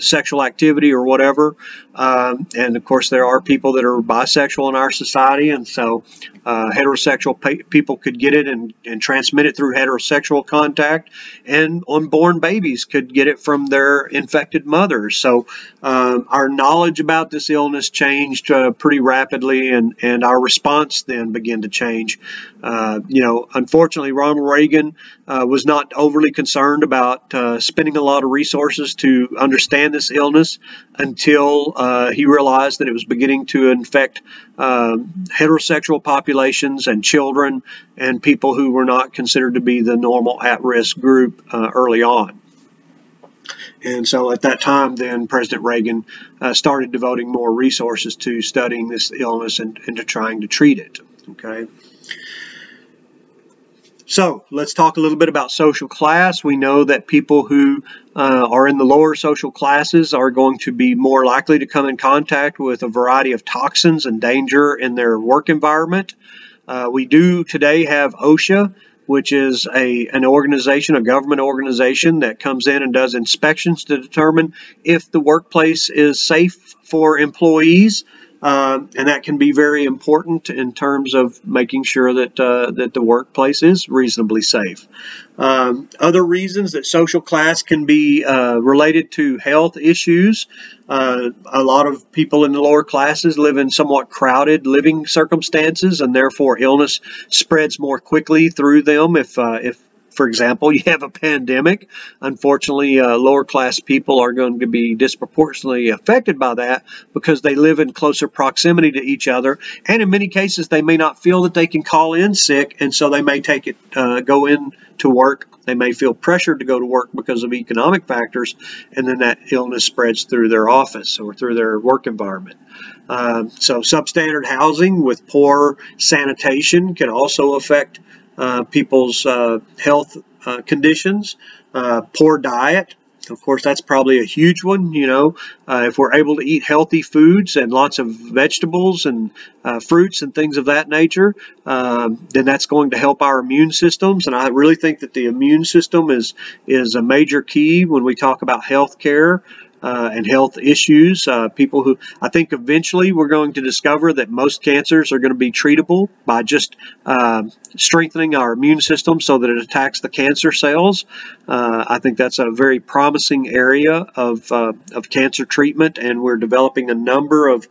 sexual activity or whatever. And of course, there are people that are bisexual in our society, and so heterosexual people could get it and transmit it through heterosexual contact, and unborn babies could get it from their infected mothers. So our knowledge about this illness changed pretty rapidly, and our response then began to change. Unfortunately, Ronald Reagan was not overly concerned about spending a lot of resources to understand this illness until he realized that it was beginning to infect heterosexual populations and children and people who were not considered to be the normal at-risk group early on. And so at that time, then, President Reagan started devoting more resources to studying this illness and to trying to treat it. Okay. So let's talk a little bit about social class. We know that people who are in the lower social classes are going to be more likely to come in contact with a variety of toxins and danger in their work environment. We do today have OSHA, which is an organization, a government organization that comes in and does inspections to determine if the workplace is safe for employees. And that can be very important in terms of making sure that the workplace is reasonably safe. Other reasons that social class can be related to health issues. A lot of people in the lower classes live in somewhat crowded living circumstances, and therefore illness spreads more quickly through them. If for example, you have a pandemic, unfortunately, lower class people are going to be disproportionately affected by that because they live in closer proximity to each other. And in many cases, they may not feel that they can call in sick, and so they may go in to work. They may feel pressured to go to work because of economic factors, and then that illness spreads through their office or through their work environment. So substandard housing with poor sanitation can also affect people's health conditions. Poor diet, of course, that's probably a huge one. If we're able to eat healthy foods and lots of vegetables and fruits and things of that nature, then that's going to help our immune systems. And I really think that the immune system is a major key when we talk about health care. And health issues. People who, I think eventually we're going to discover that most cancers are going to be treatable by just strengthening our immune system so that it attacks the cancer cells. I think that's a very promising area of cancer treatment, and we're developing a number of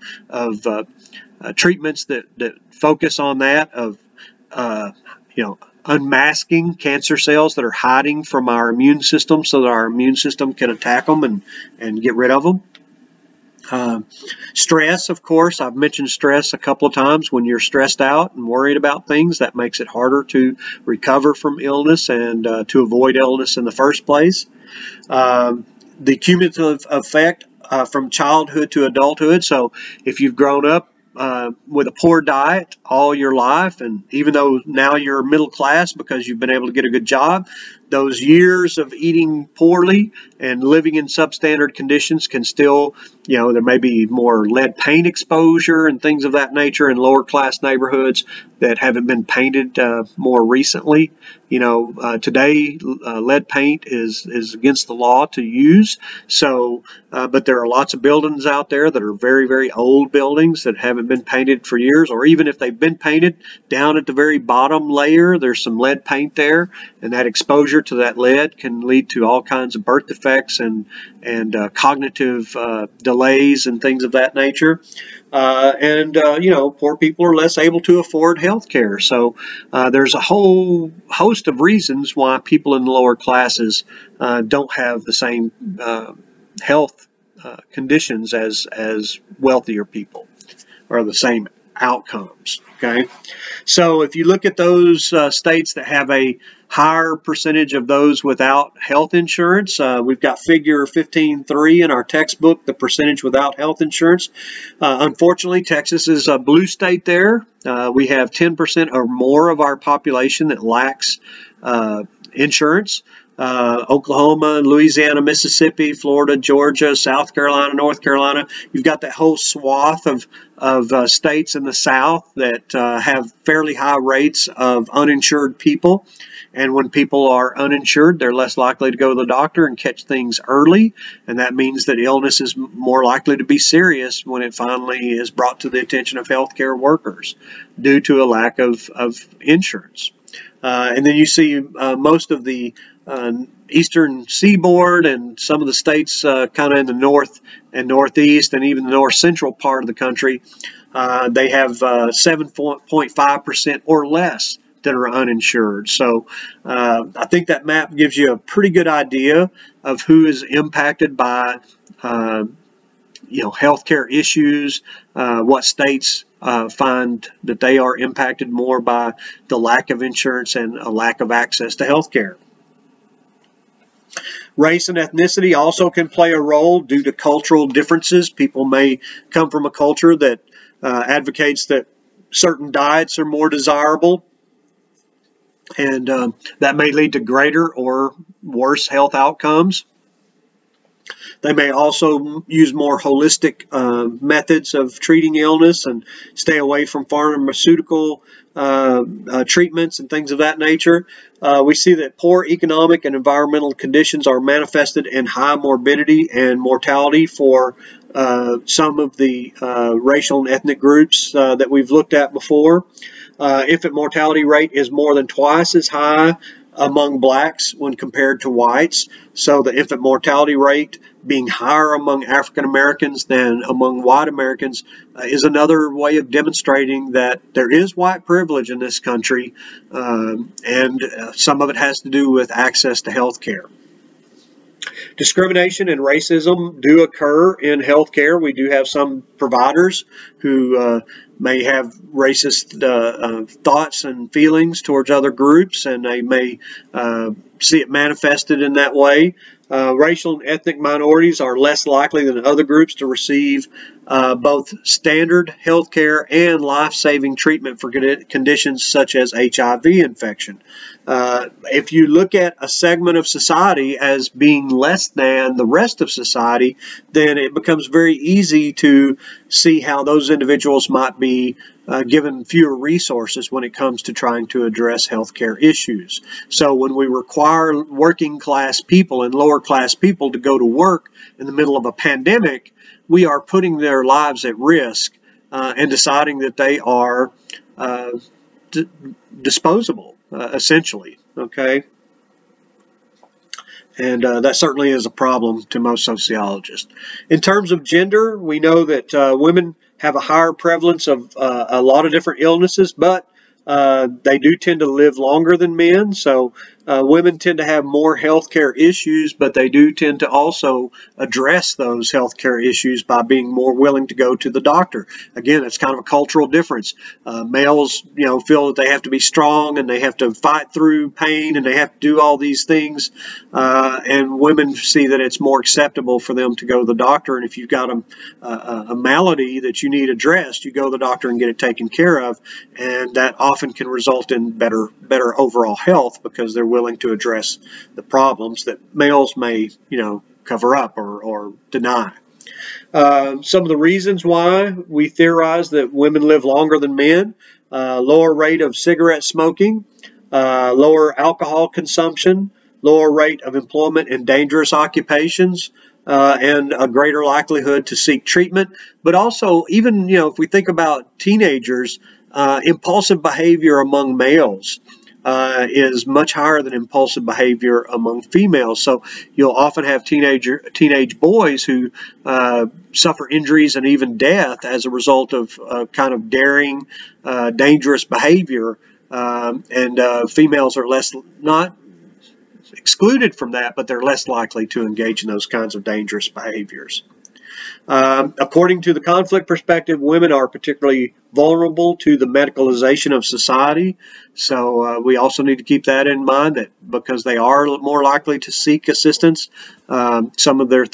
treatments that focus on that, of unmasking cancer cells that are hiding from our immune system so that our immune system can attack them and get rid of them. Stress, of course, I've mentioned stress a couple of times. When you're stressed out and worried about things, that makes it harder to recover from illness and to avoid illness in the first place. The cumulative effect from childhood to adulthood. So if you've grown up with a poor diet all your life, and even though now you're middle class because you've been able to get a good job, those years of eating poorly and living in substandard conditions can still, there may be more lead paint exposure and things of that nature in lower class neighborhoods that haven't been painted more recently. Today lead paint is against the law to use. So, but there are lots of buildings out there that are very, very old buildings that haven't been painted for years, or even if they've been painted, down at the very bottom layer, there's some lead paint there, and that exposure to that lead can lead to all kinds of birth defects and cognitive delays and things of that nature. Poor people are less able to afford health care. So there's a whole host of reasons why people in the lower classes don't have the same health conditions as wealthier people, or the same outcomes. Okay, so if you look at those states that have a higher percentage of those without health insurance, we've got figure 15.3 in our textbook, the percentage without health insurance. Unfortunately, Texas is a blue state there. We have 10% or more of our population that lacks insurance. Oklahoma, Louisiana, Mississippi, Florida, Georgia, South Carolina, North Carolina. You've got that whole swath of states in the South that have fairly high rates of uninsured people. And when people are uninsured, they're less likely to go to the doctor and catch things early. And that means that illness is more likely to be serious when it finally is brought to the attention of healthcare workers due to a lack of insurance. And then you see most of the eastern seaboard and some of the states kind of in the north and northeast and even the north central part of the country, they have 7.5% or less that are uninsured. So I think that map gives you a pretty good idea of who is impacted by healthcare issues, what states find that they are impacted more by the lack of insurance and a lack of access to healthcare. Race and ethnicity also can play a role due to cultural differences. People may come from a culture that advocates that certain diets are more desirable, and that may lead to greater or worse health outcomes. They may also use more holistic methods of treating illness and stay away from pharmaceutical treatments and things of that nature. We see that poor economic and environmental conditions are manifested in high morbidity and mortality for some of the racial and ethnic groups that we've looked at before. Infant mortality rate is more than twice as high among blacks when compared to whites. So the infant mortality rate being higher among African Americans than among white Americans is another way of demonstrating that there is white privilege in this country, and some of it has to do with access to health care. Discrimination and racism do occur in healthcare. We do have some providers who may have racist thoughts and feelings towards other groups, and they may see it manifested in that way. Racial and ethnic minorities are less likely than other groups to receive both standard health care and life-saving treatment for conditions such as HIV infection. If you look at a segment of society as being less than the rest of society, then it becomes very easy to see how those individuals might be given fewer resources when it comes to trying to address healthcare issues. So when we require working class people and lower class people to go to work in the middle of a pandemic, we are putting their lives at risk and deciding that they are disposable, essentially. Okay. And that certainly is a problem to most sociologists. In terms of gender, we know that women have a higher prevalence of a lot of different illnesses, but they do tend to live longer than men. So women tend to have more healthcare issues, but they do tend to also address those healthcare issues by being more willing to go to the doctor. Again, it's kind of a cultural difference. Males, feel that they have to be strong and they have to fight through pain and they have to do all these things. And women see that it's more acceptable for them to go to the doctor. And if you've got a malady that you need addressed, you go to the doctor and get it taken care of. And that often can result in better overall health because they're willing to address the problems that males may, cover up or deny. Some of the reasons why we theorize that women live longer than men: lower rate of cigarette smoking, lower alcohol consumption, lower rate of employment in dangerous occupations, and a greater likelihood to seek treatment. But also, even if we think about teenagers, impulsive behavior among males is much higher than impulsive behavior among females. So you'll often have teenage boys who suffer injuries and even death as a result of kind of daring, dangerous behavior, and females are not excluded from that, but they're less likely to engage in those kinds of dangerous behaviors. According to the conflict perspective, women are particularly vulnerable to the medicalization of society. So we also need to keep that in mind, that because they are more likely to seek assistance, some of their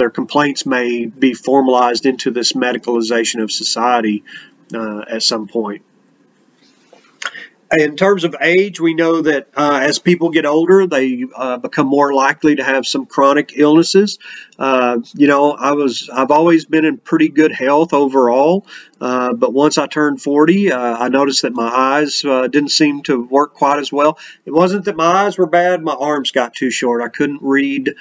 complaints may be formalized into this medicalization of society at some point. In terms of age, we know that as people get older, they become more likely to have some chronic illnesses. I've always been in pretty good health overall, but once I turned 40, I noticed that my eyes didn't seem to work quite as well. It wasn't that my eyes were bad, my arms got too short. I couldn't read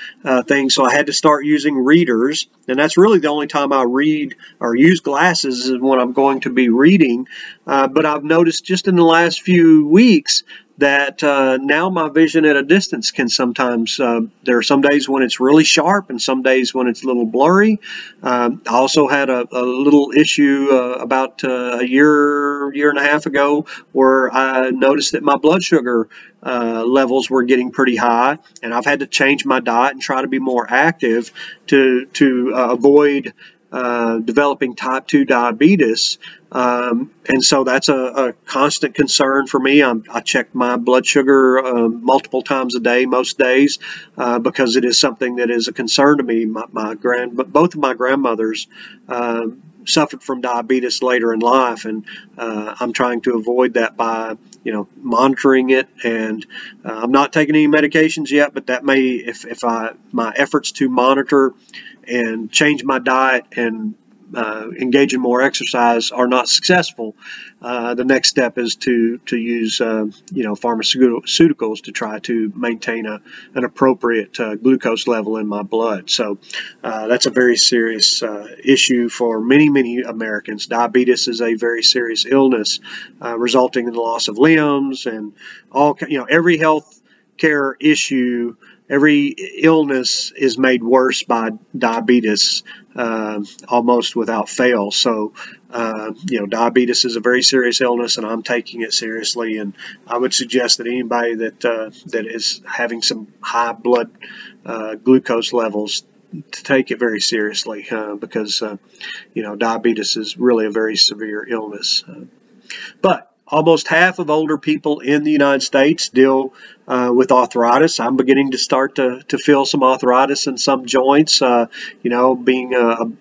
things, so I had to start using readers, and that's really the only time I read or use glasses is when I'm going to be reading. But I've noticed just in the last few weeks that now my vision at a distance can sometimes, there are some days when it's really sharp and some days when it's a little blurry. I also had a little issue about a year and a half ago where I noticed that my blood sugar levels were getting pretty high, and I've had to change my diet and try to be more active to avoid developing type 2 diabetes. And so that's a constant concern for me. I check my blood sugar multiple times a day, most days, because it is something that is a concern to me. Both of my grandmothers suffered from diabetes later in life, and I'm trying to avoid that by monitoring it. And I'm not taking any medications yet, but that may, if my efforts to monitor and change my diet and engage in more exercise are not successful, the next step is to use pharmaceuticals to try to maintain an appropriate glucose level in my blood. So that's a very serious issue for many Americans. Diabetes is a very serious illness resulting in the loss of limbs and every health care issue. Every illness is made worse by diabetes almost without fail. So, diabetes is a very serious illness, and I'm taking it seriously. And I would suggest that anybody that is having some high blood glucose levels to take it very seriously because, diabetes is really a very severe illness. But almost half of older people in the United States deal with arthritis. I'm beginning to start to feel some arthritis in some joints. Being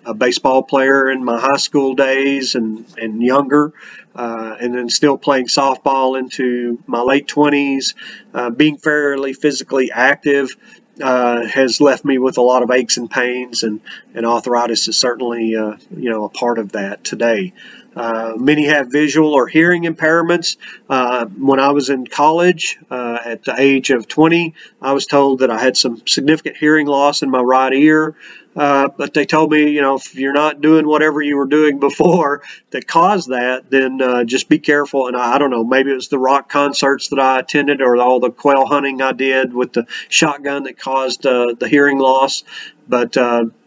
a baseball player in my high school days and younger, and then still playing softball into my late 20s, being fairly physically active has left me with a lot of aches and pains, and arthritis is certainly a part of that today. Many have visual or hearing impairments. When I was in college at the age of 20, I was told that I had some significant hearing loss in my right ear. But they told me, if you're not doing whatever you were doing before that caused that, then just be careful. And I don't know, maybe it was the rock concerts that I attended or all the quail hunting I did with the shotgun that caused the hearing loss. But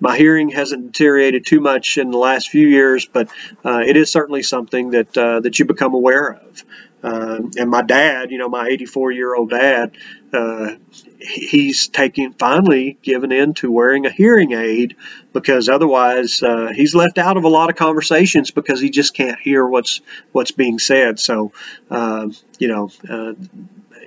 my hearing hasn't deteriorated too much in the last few years, but it is certainly something that you become aware of. And my dad, my 84-year-old dad, he's finally given in to wearing a hearing aid, because otherwise he's left out of a lot of conversations because he just can't hear what's being said. So,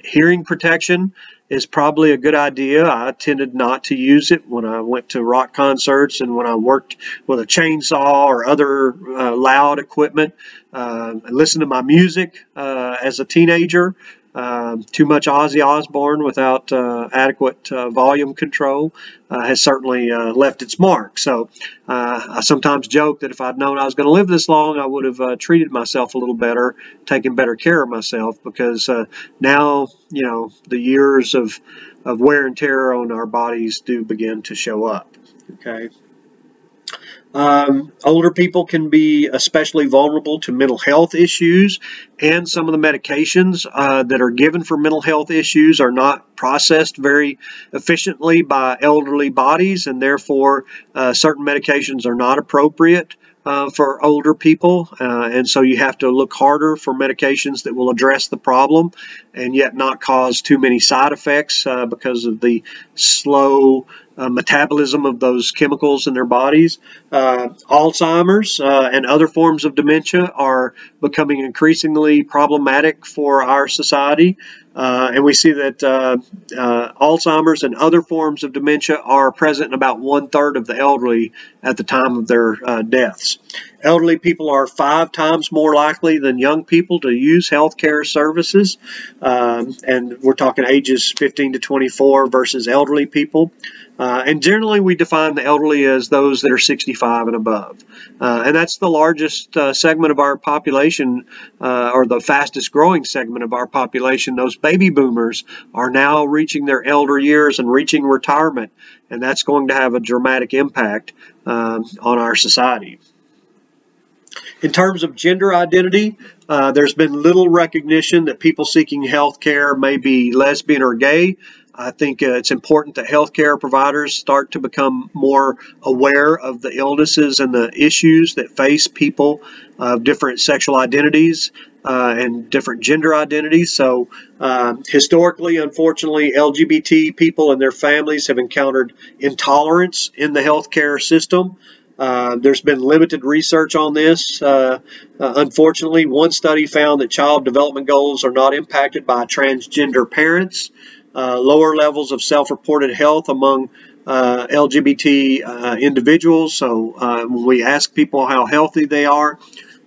hearing protection is probably a good idea. I tended not to use it when I went to rock concerts and when I worked with a chainsaw or other loud equipment. I listened to my music as a teenager. Too much Ozzy Osbourne without adequate volume control has certainly left its mark. So I sometimes joke that if I'd known I was going to live this long, I would have treated myself a little better, taken better care of myself, because now, the years of wear and tear on our bodies do begin to show up. Okay. Older people can be especially vulnerable to mental health issues, and some of the medications that are given for mental health issues are not processed very efficiently by elderly bodies, and therefore certain medications are not appropriate for older people, and so you have to look harder for medications that will address the problem and yet not cause too many side effects because of the slow metabolism of those chemicals in their bodies. Alzheimer's and other forms of dementia are becoming increasingly problematic for our society. And we see that Alzheimer's and other forms of dementia are present in about 1/3 of the elderly at the time of their deaths. Elderly people are 5 times more likely than young people to use healthcare services, and we're talking ages 15 to 24 versus elderly people. And generally, we define the elderly as those that are 65 and above. And that's the largest segment of our population, or the fastest growing segment of our population. Those baby boomers are now reaching their elder years and reaching retirement, and that's going to have a dramatic impact on our society. In terms of gender identity, there's been little recognition that people seeking health care may be lesbian or gay. I think it's important that healthcare providers start to become more aware of the illnesses and the issues that face people of different sexual identities and different gender identities. So historically, unfortunately, LGBT people and their families have encountered intolerance in the healthcare system. There's been limited research on this. Unfortunately, one study found that child development goals are not impacted by transgender parents. Lower levels of self-reported health among LGBT individuals. So when we ask people how healthy they are,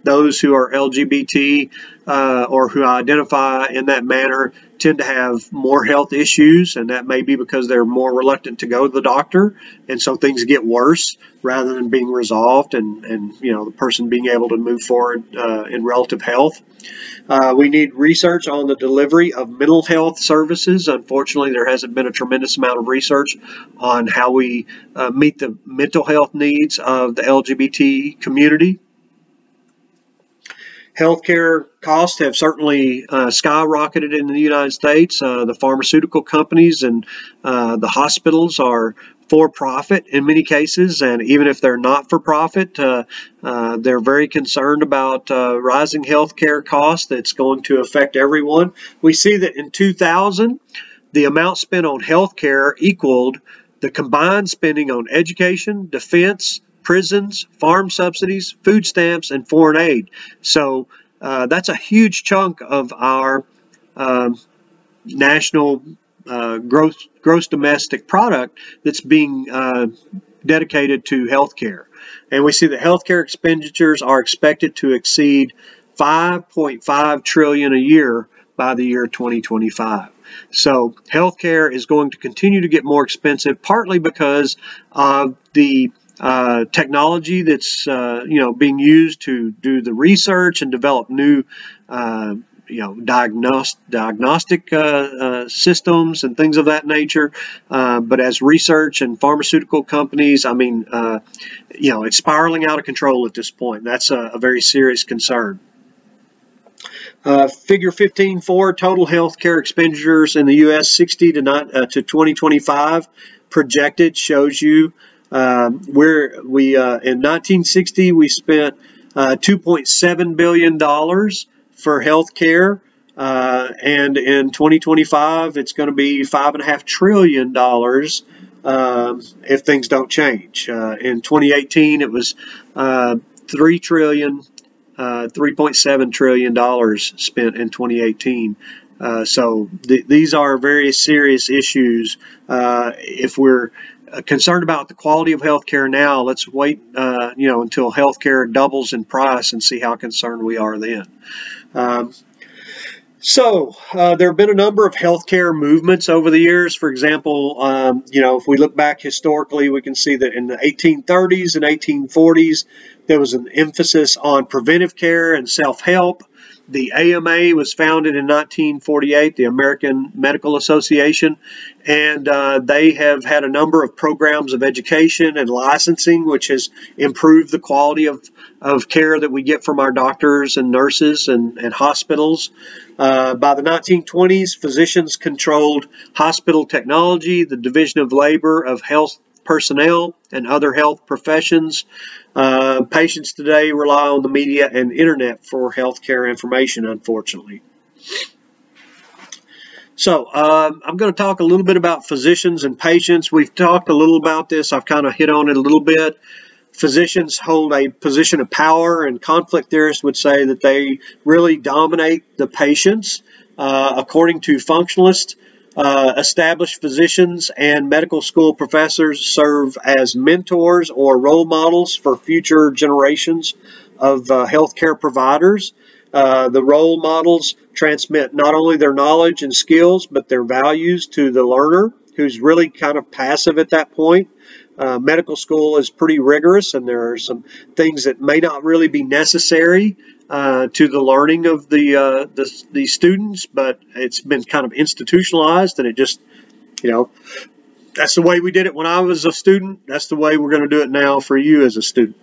those who are LGBT or who identify in that manner tend to have more health issues, and that may be because they're more reluctant to go to the doctor, and so things get worse rather than being resolved and you know, the person being able to move forward in relative health. We need research on the delivery of mental health services. Unfortunately, there hasn't been a tremendous amount of research on how we meet the mental health needs of the LGBT community. Healthcare costs have certainly skyrocketed in the United States. The pharmaceutical companies and the hospitals are for profit in many cases, and even if they're not for profit, they're very concerned about rising healthcare costs that's going to affect everyone. We see that in 2000, the amount spent on healthcare equaled the combined spending on education, defense, prisons, farm subsidies, food stamps, and foreign aid. So that's a huge chunk of our national gross domestic product that's being dedicated to healthcare. And we see that healthcare expenditures are expected to exceed $5.5 trillion a year by the year 2025. So healthcare is going to continue to get more expensive, partly because of the technology that's being used to do the research and develop new diagnostic systems and things of that nature. But as research and pharmaceutical companies, it's spiraling out of control at this point. That's a very serious concern. Figure 15.4, total healthcare expenditures in the U.S. 60 to 2025 projected, shows you where we in 1960 we spent $2.7 billion for health care, and in 2025 it's going to be $5.5 trillion if things don't change. In 2018 it was $3.7 trillion spent in 2018. So these are very serious issues. If we're concerned about the quality of healthcare now, let's wait until healthcare doubles in price and see how concerned we are then. So there have been a number of healthcare movements over the years. For example, if we look back historically, we can see that in the 1830s and 1840s, there was an emphasis on preventive care and self-help. The AMA was founded in 1948, the American Medical Association, and they have had a number of programs of education and licensing, which has improved the quality of care that we get from our doctors and nurses and hospitals. By the 1920s, physicians controlled hospital technology, the Division of Labor of Health personnel, and other health professions. Patients today rely on the media and internet for healthcare information, unfortunately. So I'm going to talk a little bit about physicians and patients. We've talked a little about this. I've kind of hit on it a little bit. Physicians hold a position of power, and conflict theorists would say that they really dominate the patients. According to functionalists, established physicians and medical school professors serve as mentors or role models for future generations of healthcare providers. The role models transmit not only their knowledge and skills, but their values to the learner, who's really kind of passive at that point. Medical school is pretty rigorous, and there are some things that may not really be necessary to the learning of the students, but it's been kind of institutionalized, and it just, that's the way we did it when I was a student. That's the way we're going to do it now for you as a student.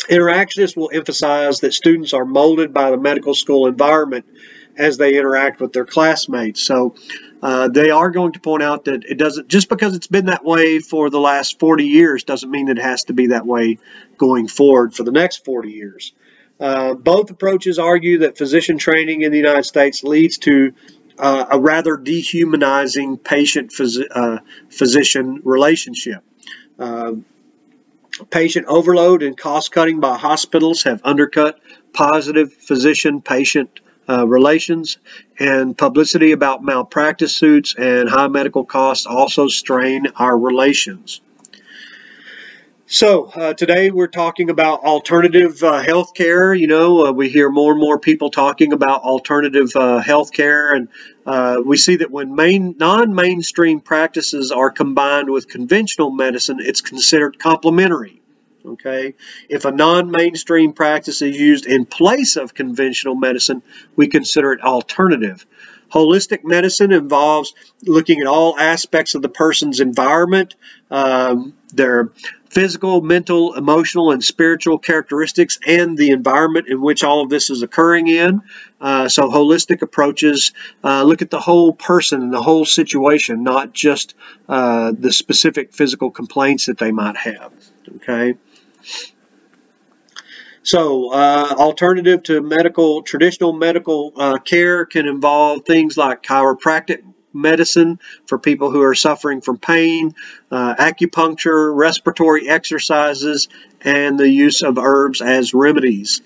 Interactionists will emphasize that students are molded by the medical school environment as they interact with their classmates. So they are going to point out that it doesn't, just because it's been that way for the last 40 years doesn't mean it has to be that way going forward for the next 40 years. Both approaches argue that physician training in the United States leads to a rather dehumanizing patient-physician relationship. Patient overload and cost cutting by hospitals have undercut positive physician-patient relations, and publicity about malpractice suits and high medical costs also strain our relations. So today we're talking about alternative health care. We hear more and more people talking about alternative health care, and we see that when non-mainstream practices are combined with conventional medicine, it's considered complementary. Okay, if a non-mainstream practice is used in place of conventional medicine, we consider it alternative. Holistic medicine involves looking at all aspects of the person's environment, their physical, mental, emotional, and spiritual characteristics, and the environment in which all of this is occurring in. So holistic approaches look at the whole person and the whole situation, not just the specific physical complaints that they might have. Okay. So alternative to traditional medical care can involve things like chiropractic medicine for people who are suffering from pain, acupuncture, respiratory exercises, and the use of herbs as remedies.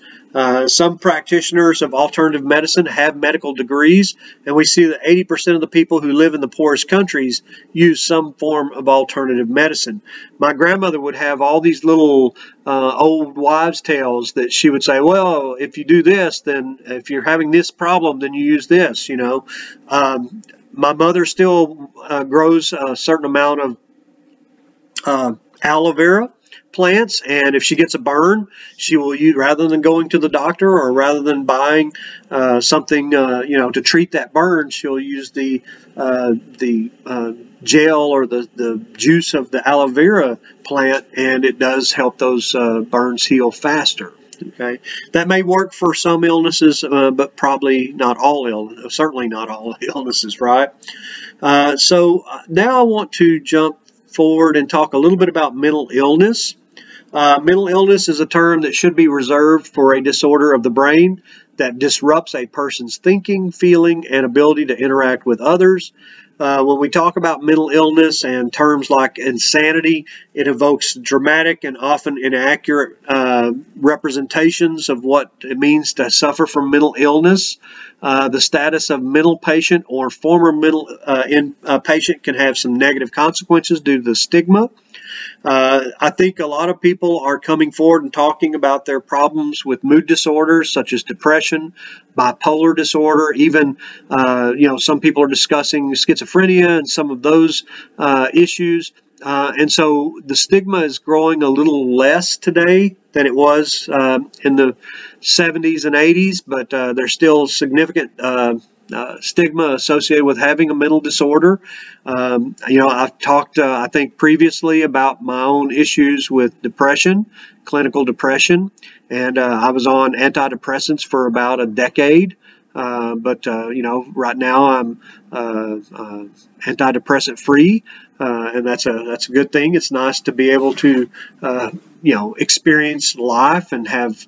Some practitioners of alternative medicine have medical degrees, and we see that 80% of the people who live in the poorest countries use some form of alternative medicine. My grandmother would have all these little old wives' tales that she would say, well, if you do this, then if you're having this problem, then you use this, My mother still grows a certain amount of aloe vera plants, and if she gets a burn, she will use, rather than going to the doctor or rather than buying something to treat that burn, she'll use the gel or the juice of the aloe vera plant, and it does help those burns heal faster. Okay, that may work for some illnesses, but probably not all illnesses. Certainly not all illnesses, right? So now I want to jump forward and talk a little bit about mental illness. Mental illness is a term that should be reserved for a disorder of the brain that disrupts a person's thinking, feeling, and ability to interact with others. When we talk about mental illness and terms like insanity, it evokes dramatic and often inaccurate representations of what it means to suffer from mental illness. The status of mental patient or former mental patient can have some negative consequences due to the stigma. I think a lot of people are coming forward and talking about their problems with mood disorders such as depression, bipolar disorder, even some people are discussing schizophrenia and some of those issues. And so the stigma is growing a little less today than it was in the 70s and 80s, but there's still significant stigma associated with having a mental disorder. I've talked, I think, previously about my own issues with depression, clinical depression, and I was on antidepressants for about a decade. But right now I'm antidepressant free, and that's a good thing. It's nice to be able to experience life and have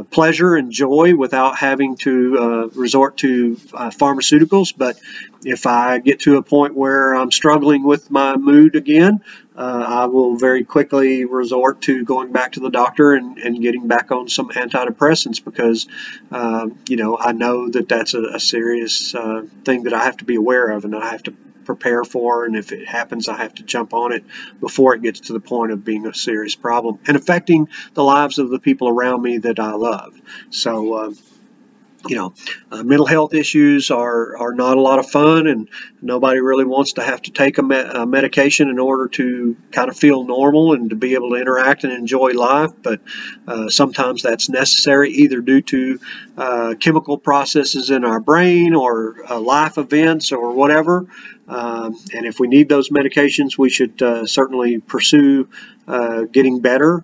pleasure and joy without having to resort to pharmaceuticals. But if I get to a point where I'm struggling with my mood again, I will very quickly resort to going back to the doctor and getting back on some antidepressants, because you know, I know that that's a serious thing that I have to be aware of and I have to prepare for, and if it happens, I have to jump on it before it gets to the point of being a serious problem and affecting the lives of the people around me that I love. So you know, mental health issues are not a lot of fun, and nobody really wants to have to take a medication in order to kind of feel normal and to be able to interact and enjoy life. But sometimes that's necessary, either due to chemical processes in our brain or life events or whatever. And if we need those medications, we should certainly pursue getting better.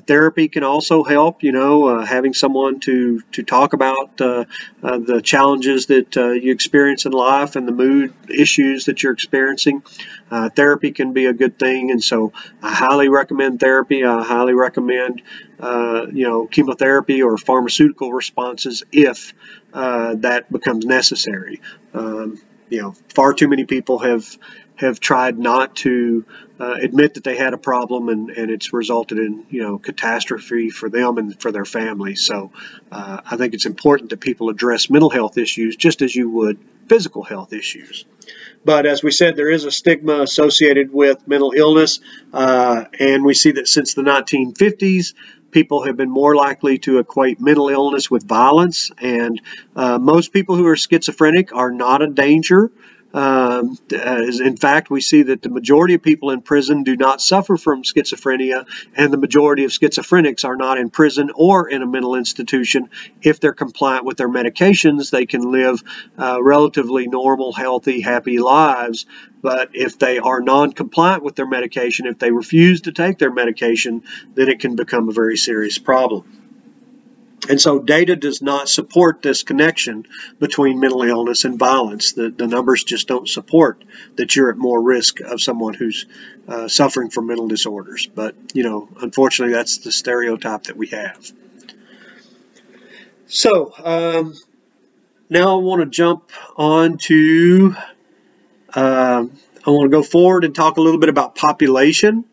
Therapy can also help, you know, having someone to talk about the challenges that you experience in life and the mood issues that you're experiencing. Therapy can be a good thing, and so I highly recommend therapy. I highly recommend you know, chemotherapy or pharmaceutical responses if that becomes necessary. You know, far too many people have tried not to admit that they had a problem, and it's resulted in, you know, catastrophe for them and for their families. So I think it's important that people address mental health issues just as you would physical health issues. But as we said, there is a stigma associated with mental illness, and we see that since the 1950s, people have been more likely to equate mental illness with violence, and most people who are schizophrenic are not a danger. In fact, we see that the majority of people in prison do not suffer from schizophrenia, and the majority of schizophrenics are not in prison or in a mental institution. If they're compliant with their medications, they can live relatively normal, healthy, happy lives. But if they are non-compliant with their medication, if they refuse to take their medication, then it can become a very serious problem. And so data does not support this connection between mental illness and violence. The numbers just don't support that you're at more risk of someone who's suffering from mental disorders. But, you know, unfortunately, that's the stereotype that we have. So now I want to jump on to, I want to go forward and talk a little bit about population.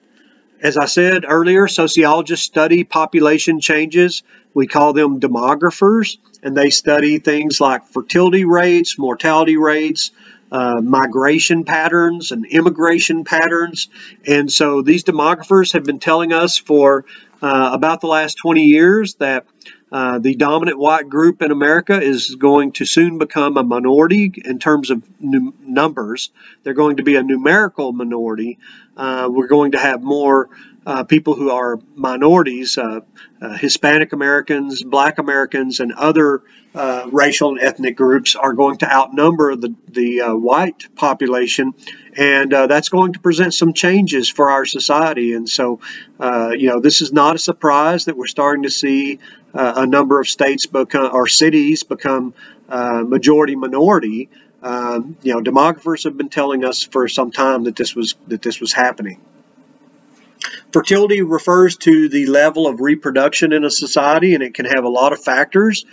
As I said earlier, sociologists study population changes. We call them demographers, and they study things like fertility rates, mortality rates, migration patterns, and immigration patterns. And so these demographers have been telling us for about the last 20 years that the dominant white group in America is going to soon become a minority in terms of numbers. They're going to be a numerical minority. We're going to have more people who are minorities, Hispanic Americans, Black Americans, and other racial and ethnic groups are going to outnumber the white population, and that's going to present some changes for our society. And so, you know, this is not a surprise that we're starting to see a number of states become, or cities become majority minority. You know, demographers have been telling us for some time that this was happening. Fertility refers to the level of reproduction in a society, and it can have a lot of factors.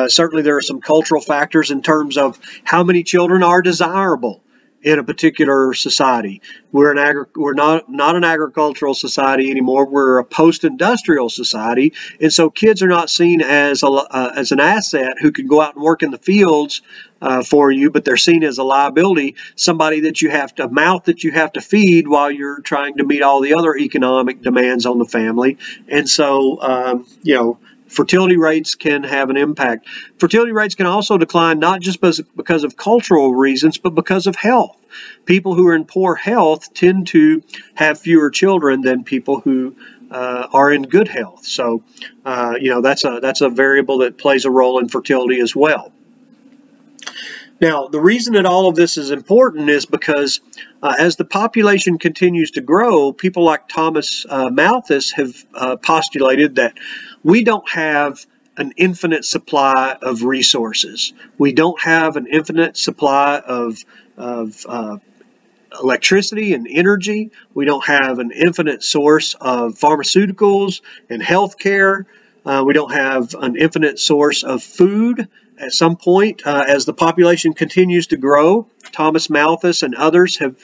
Certainly there are some cultural factors in terms of how many children are desirable in a particular society. We're not an agricultural society anymore. We're a post-industrial society, and so kids are not seen as an asset who can go out and work in the fields for you, but they're seen as a liability, somebody that you have to, a mouth that you have to feed while you're trying to meet all the other economic demands on the family. And so, you know, fertility rates can have an impact. Fertility rates can also decline not just because of cultural reasons, but because of health. People who are in poor health tend to have fewer children than people who are in good health. So, you know, that's a variable that plays a role in fertility as well. Now, the reason that all of this is important is because as the population continues to grow, people like Thomas Malthus have postulated that we don't have an infinite supply of resources. We don't have an infinite supply of electricity and energy. We don't have an infinite source of pharmaceuticals and health care. We don't have an infinite source of food. At some point, as the population continues to grow, Thomas Malthus and others have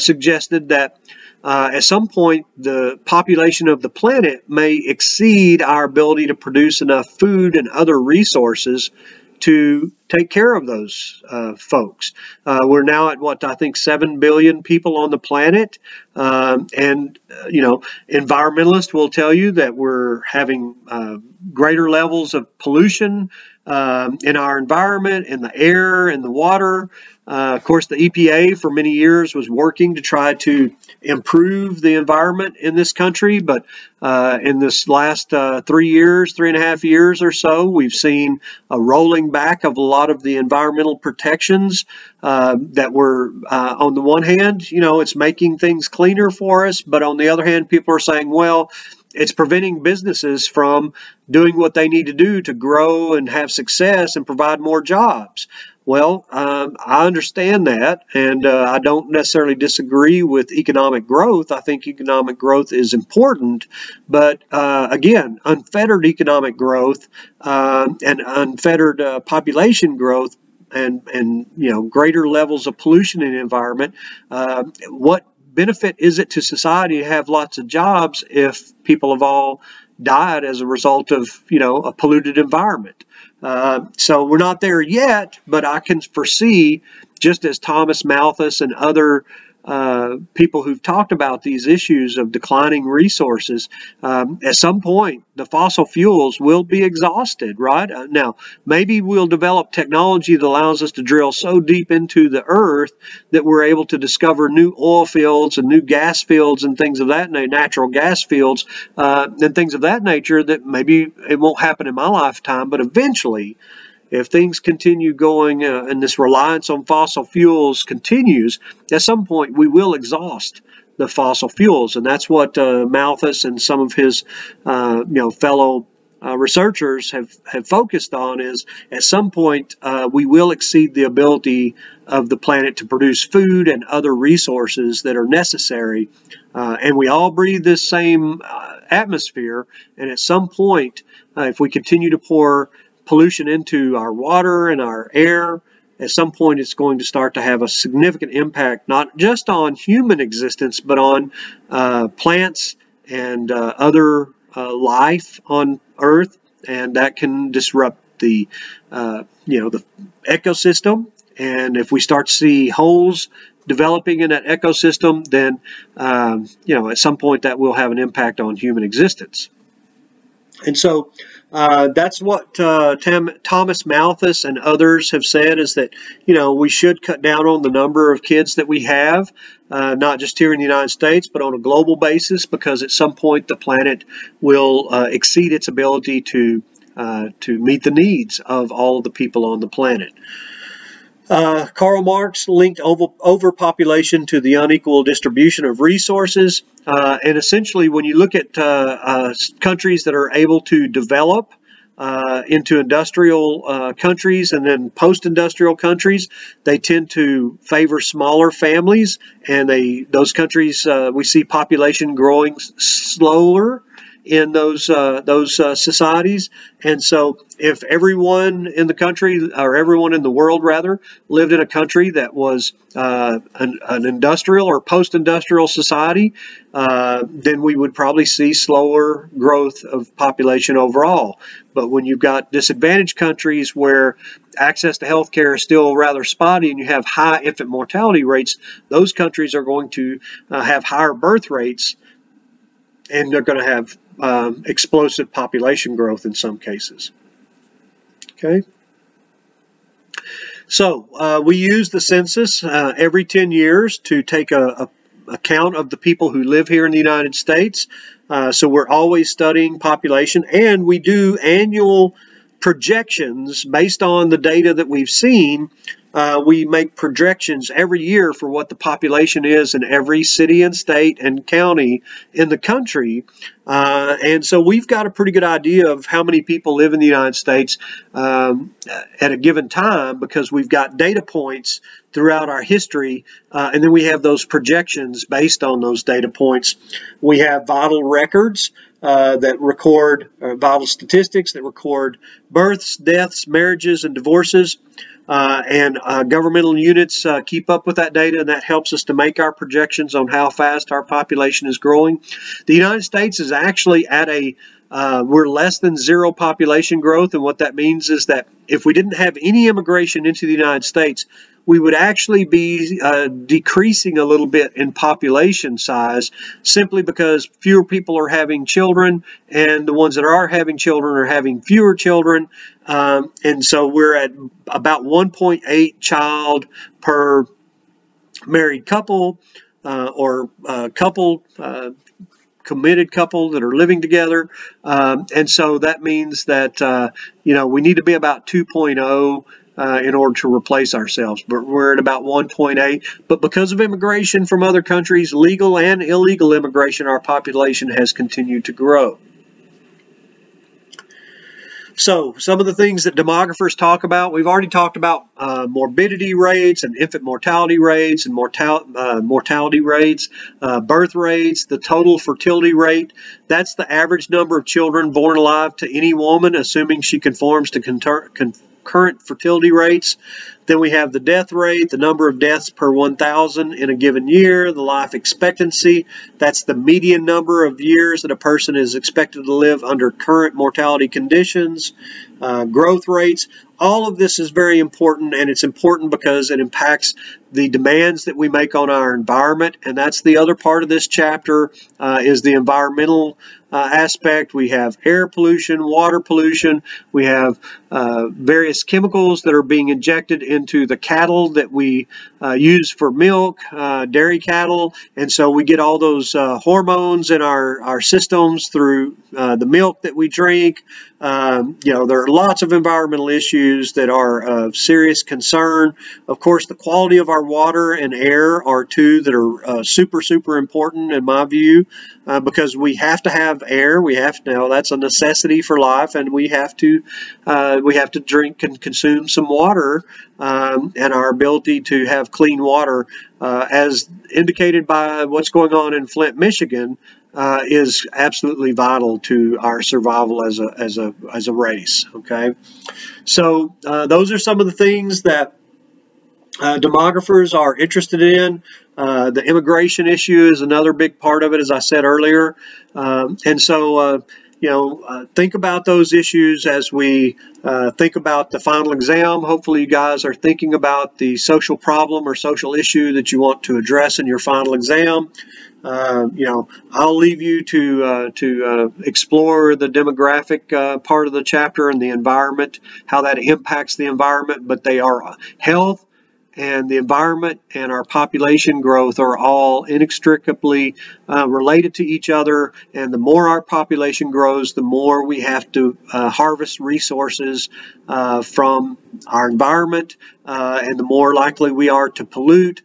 suggested that at some point the population of the planet may exceed our ability to produce enough food and other resources to take care of those folks. We're now at what I think 7 billion people on the planet, and environmentalists will tell you that we're having greater levels of pollution in our environment, in the air, in the water. Of course, the EPA for many years was working to try to improve the environment in this country, but in this last 3.5 years or so, we've seen a rolling back of a lot of the environmental protections that were, on the one hand, it's making things cleaner for us, but on the other hand, people are saying, well, it's preventing businesses from doing what they need to do to grow and have success and provide more jobs. Well, I understand that, and I don't necessarily disagree with economic growth. I think economic growth is important, but again, unfettered economic growth and unfettered population growth and greater levels of pollution in the environment, what benefit is it to society to have lots of jobs if people have all died as a result of a polluted environment? So we're not there yet, but I can foresee, just as Thomas Malthus and other people who've talked about these issues of declining resources, at some point the fossil fuels will be exhausted, right? Now, maybe we'll develop technology that allows us to drill so deep into the earth that we're able to discover new oil fields and new gas fields and things of that nature, natural gas fields and things of that nature, that maybe it won't happen in my lifetime, but eventually, if things continue going and this reliance on fossil fuels continues, at some point we will exhaust the fossil fuels. And that's what Malthus and some of his fellow researchers have focused on, is at some point we will exceed the ability of the planet to produce food and other resources that are necessary. And we all breathe this same atmosphere. And at some point, if we continue to pour pollution into our water and our air, at some point it's going to start to have a significant impact, not just on human existence, but on plants and other life on Earth, and that can disrupt the the ecosystem. And if we start to see holes developing in that ecosystem, then at some point that will have an impact on human existence. And so that's what Thomas Malthus and others have said, is that we should cut down on the number of kids that we have, not just here in the United States, but on a global basis, because at some point the planet will exceed its ability to meet the needs of all of the people on the planet. Karl Marx linked overpopulation to the unequal distribution of resources. And essentially, when you look at countries that are able to develop into industrial countries and then post-industrial countries, they tend to favor smaller families, and those countries, we see population growing slower in those societies. And so if everyone in the country, or everyone in the world rather, lived in a country that was an industrial or post-industrial society, then we would probably see slower growth of population overall. But when you've got disadvantaged countries where access to health care is still rather spotty and you have high infant mortality rates, those countries are going to have higher birth rates, and they're going to have explosive population growth in some cases. Okay. So we use the census every 10 years to take a count of the people who live here in the United States. So we're always studying population, and we do annual projections based on the data that we've seen. We make projections every year for what the population is in every city and state and county in the country. And so we've got a pretty good idea of how many people live in the United States at a given time, because we've got data points throughout our history, and then we have those projections based on those data points. We have vital records that record vital statistics, that record births, deaths, marriages, and divorces. And governmental units keep up with that data, and that helps us to make our projections on how fast our population is growing. The United States is actually at we're less than zero population growth, and what that means is that if we didn't have any immigration into the United States, we would actually be decreasing a little bit in population size, simply because fewer people are having children, and the ones that are having children are having fewer children. And so we're at about 1.8 child per married couple or couple, committed couple that are living together. And so that means that, we need to be about 2.0 in order to replace ourselves, but we're at about 1.8. But because of immigration from other countries, legal and illegal immigration, our population has continued to grow. So some of the things that demographers talk about, we've already talked about morbidity rates and infant mortality rates and mortality rates, birth rates, the total fertility rate. That's the average number of children born alive to any woman, assuming she conforms to current fertility rates. Then we have the death rate, the number of deaths per 1,000 in a given year, the life expectancy. That's the median number of years that a person is expected to live under current mortality conditions, growth rates. All of this is very important, and it's important because it impacts the demands that we make on our environment, and that's the other part of this chapter, is the environmental aspect. We have air pollution, water pollution, we have various chemicals that are being injected into the cattle that we use for milk, dairy cattle, and so we get all those hormones in our systems through the milk that we drink. There are lots of environmental issues that are of serious concern. Of course, the quality of our water and air are two that are super important in my view, because we have to have air. We have to, that's a necessity for life, and we have to drink and consume some water, and our ability to have clean water, as indicated by what's going on in Flint, Michigan, is absolutely vital to our survival as a race. Okay, so those are some of the things that demographers are interested in. The immigration issue is another big part of it, as I said earlier, and so think about those issues as we think about the final exam. Hopefully you guys are thinking about the social problem or social issue that you want to address in your final exam. I'll leave you to explore the demographic part of the chapter and the environment, how that impacts the environment, but they are health and the environment and our population growth are all inextricably related to each other, and the more our population grows, the more we have to harvest resources from our environment, and the more likely we are to pollute.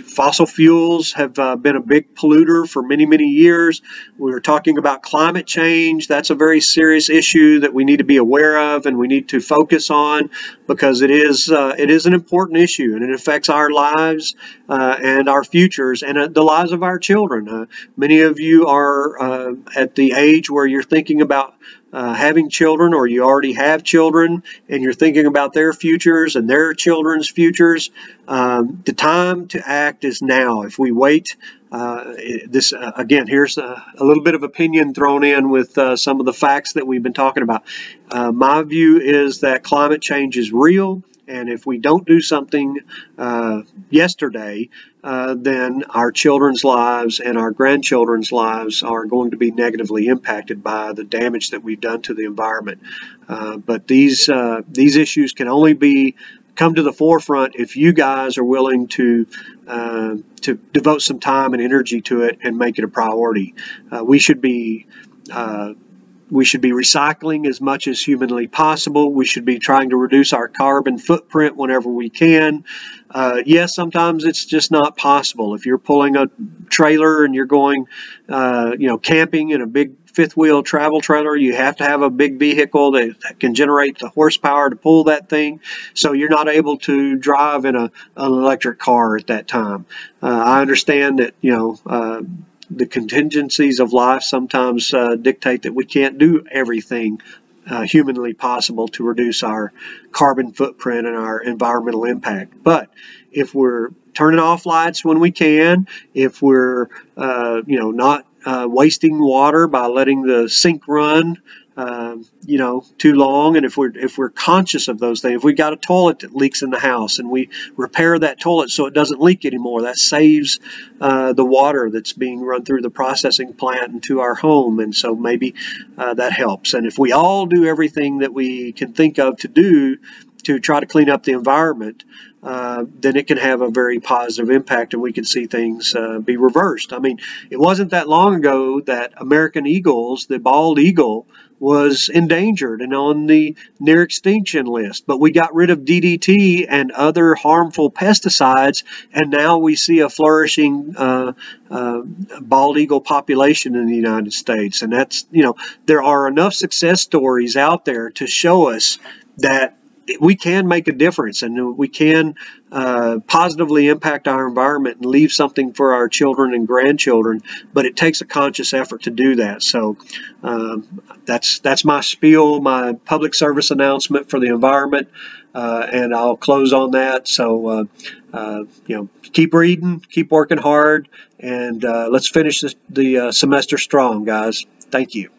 Fossil fuels have been a big polluter for many years. We were talking about climate change. That's a very serious issue that we need to be aware of and we need to focus on, because it is an important issue, and it affects our lives and our futures and the lives of our children. Many of you are at the age where you're thinking about having children, or you already have children and you're thinking about their futures and their children's futures. The time to act is now. If we wait, again, here's a little bit of opinion thrown in with some of the facts that we've been talking about. My view is that climate change is real, and if we don't do something yesterday, then our children's lives and our grandchildren's lives are going to be negatively impacted by the damage that we've done to the environment. But these issues can only come to the forefront if you guys are willing to devote some time and energy to it and make it a priority. We should be recycling as much as humanly possible. We should be trying to reduce our carbon footprint whenever we can. Yes, sometimes it's just not possible. If you're pulling a trailer and you're going, camping in a big fifth wheel travel trailer, you have to have a big vehicle that can generate the horsepower to pull that thing. So you're not able to drive in an electric car at that time. I understand that, the contingencies of life sometimes dictate that we can't do everything humanly possible to reduce our carbon footprint and our environmental impact. But if we're turning off lights when we can, if we're not wasting water by letting the sink run too long, and if we're conscious of those things, if we got a toilet that leaks in the house and we repair that toilet so it doesn't leak anymore, that saves the water that's being run through the processing plant into our home, and so maybe that helps. And if we all do everything that we can think of to do to try to clean up the environment, then it can have a very positive impact, and we can see things be reversed. I mean, it wasn't that long ago that American eagles, the bald eagle, was endangered and on the near extinction list, but we got rid of DDT and other harmful pesticides, and now we see a flourishing bald eagle population in the United States. And that's, there are enough success stories out there to show us that we can make a difference, and we can positively impact our environment and leave something for our children and grandchildren, but it takes a conscious effort to do that. So that's my spiel, my public service announcement for the environment, and I'll close on that. So keep reading, keep working hard, and let's finish the semester strong, guys. Thank you.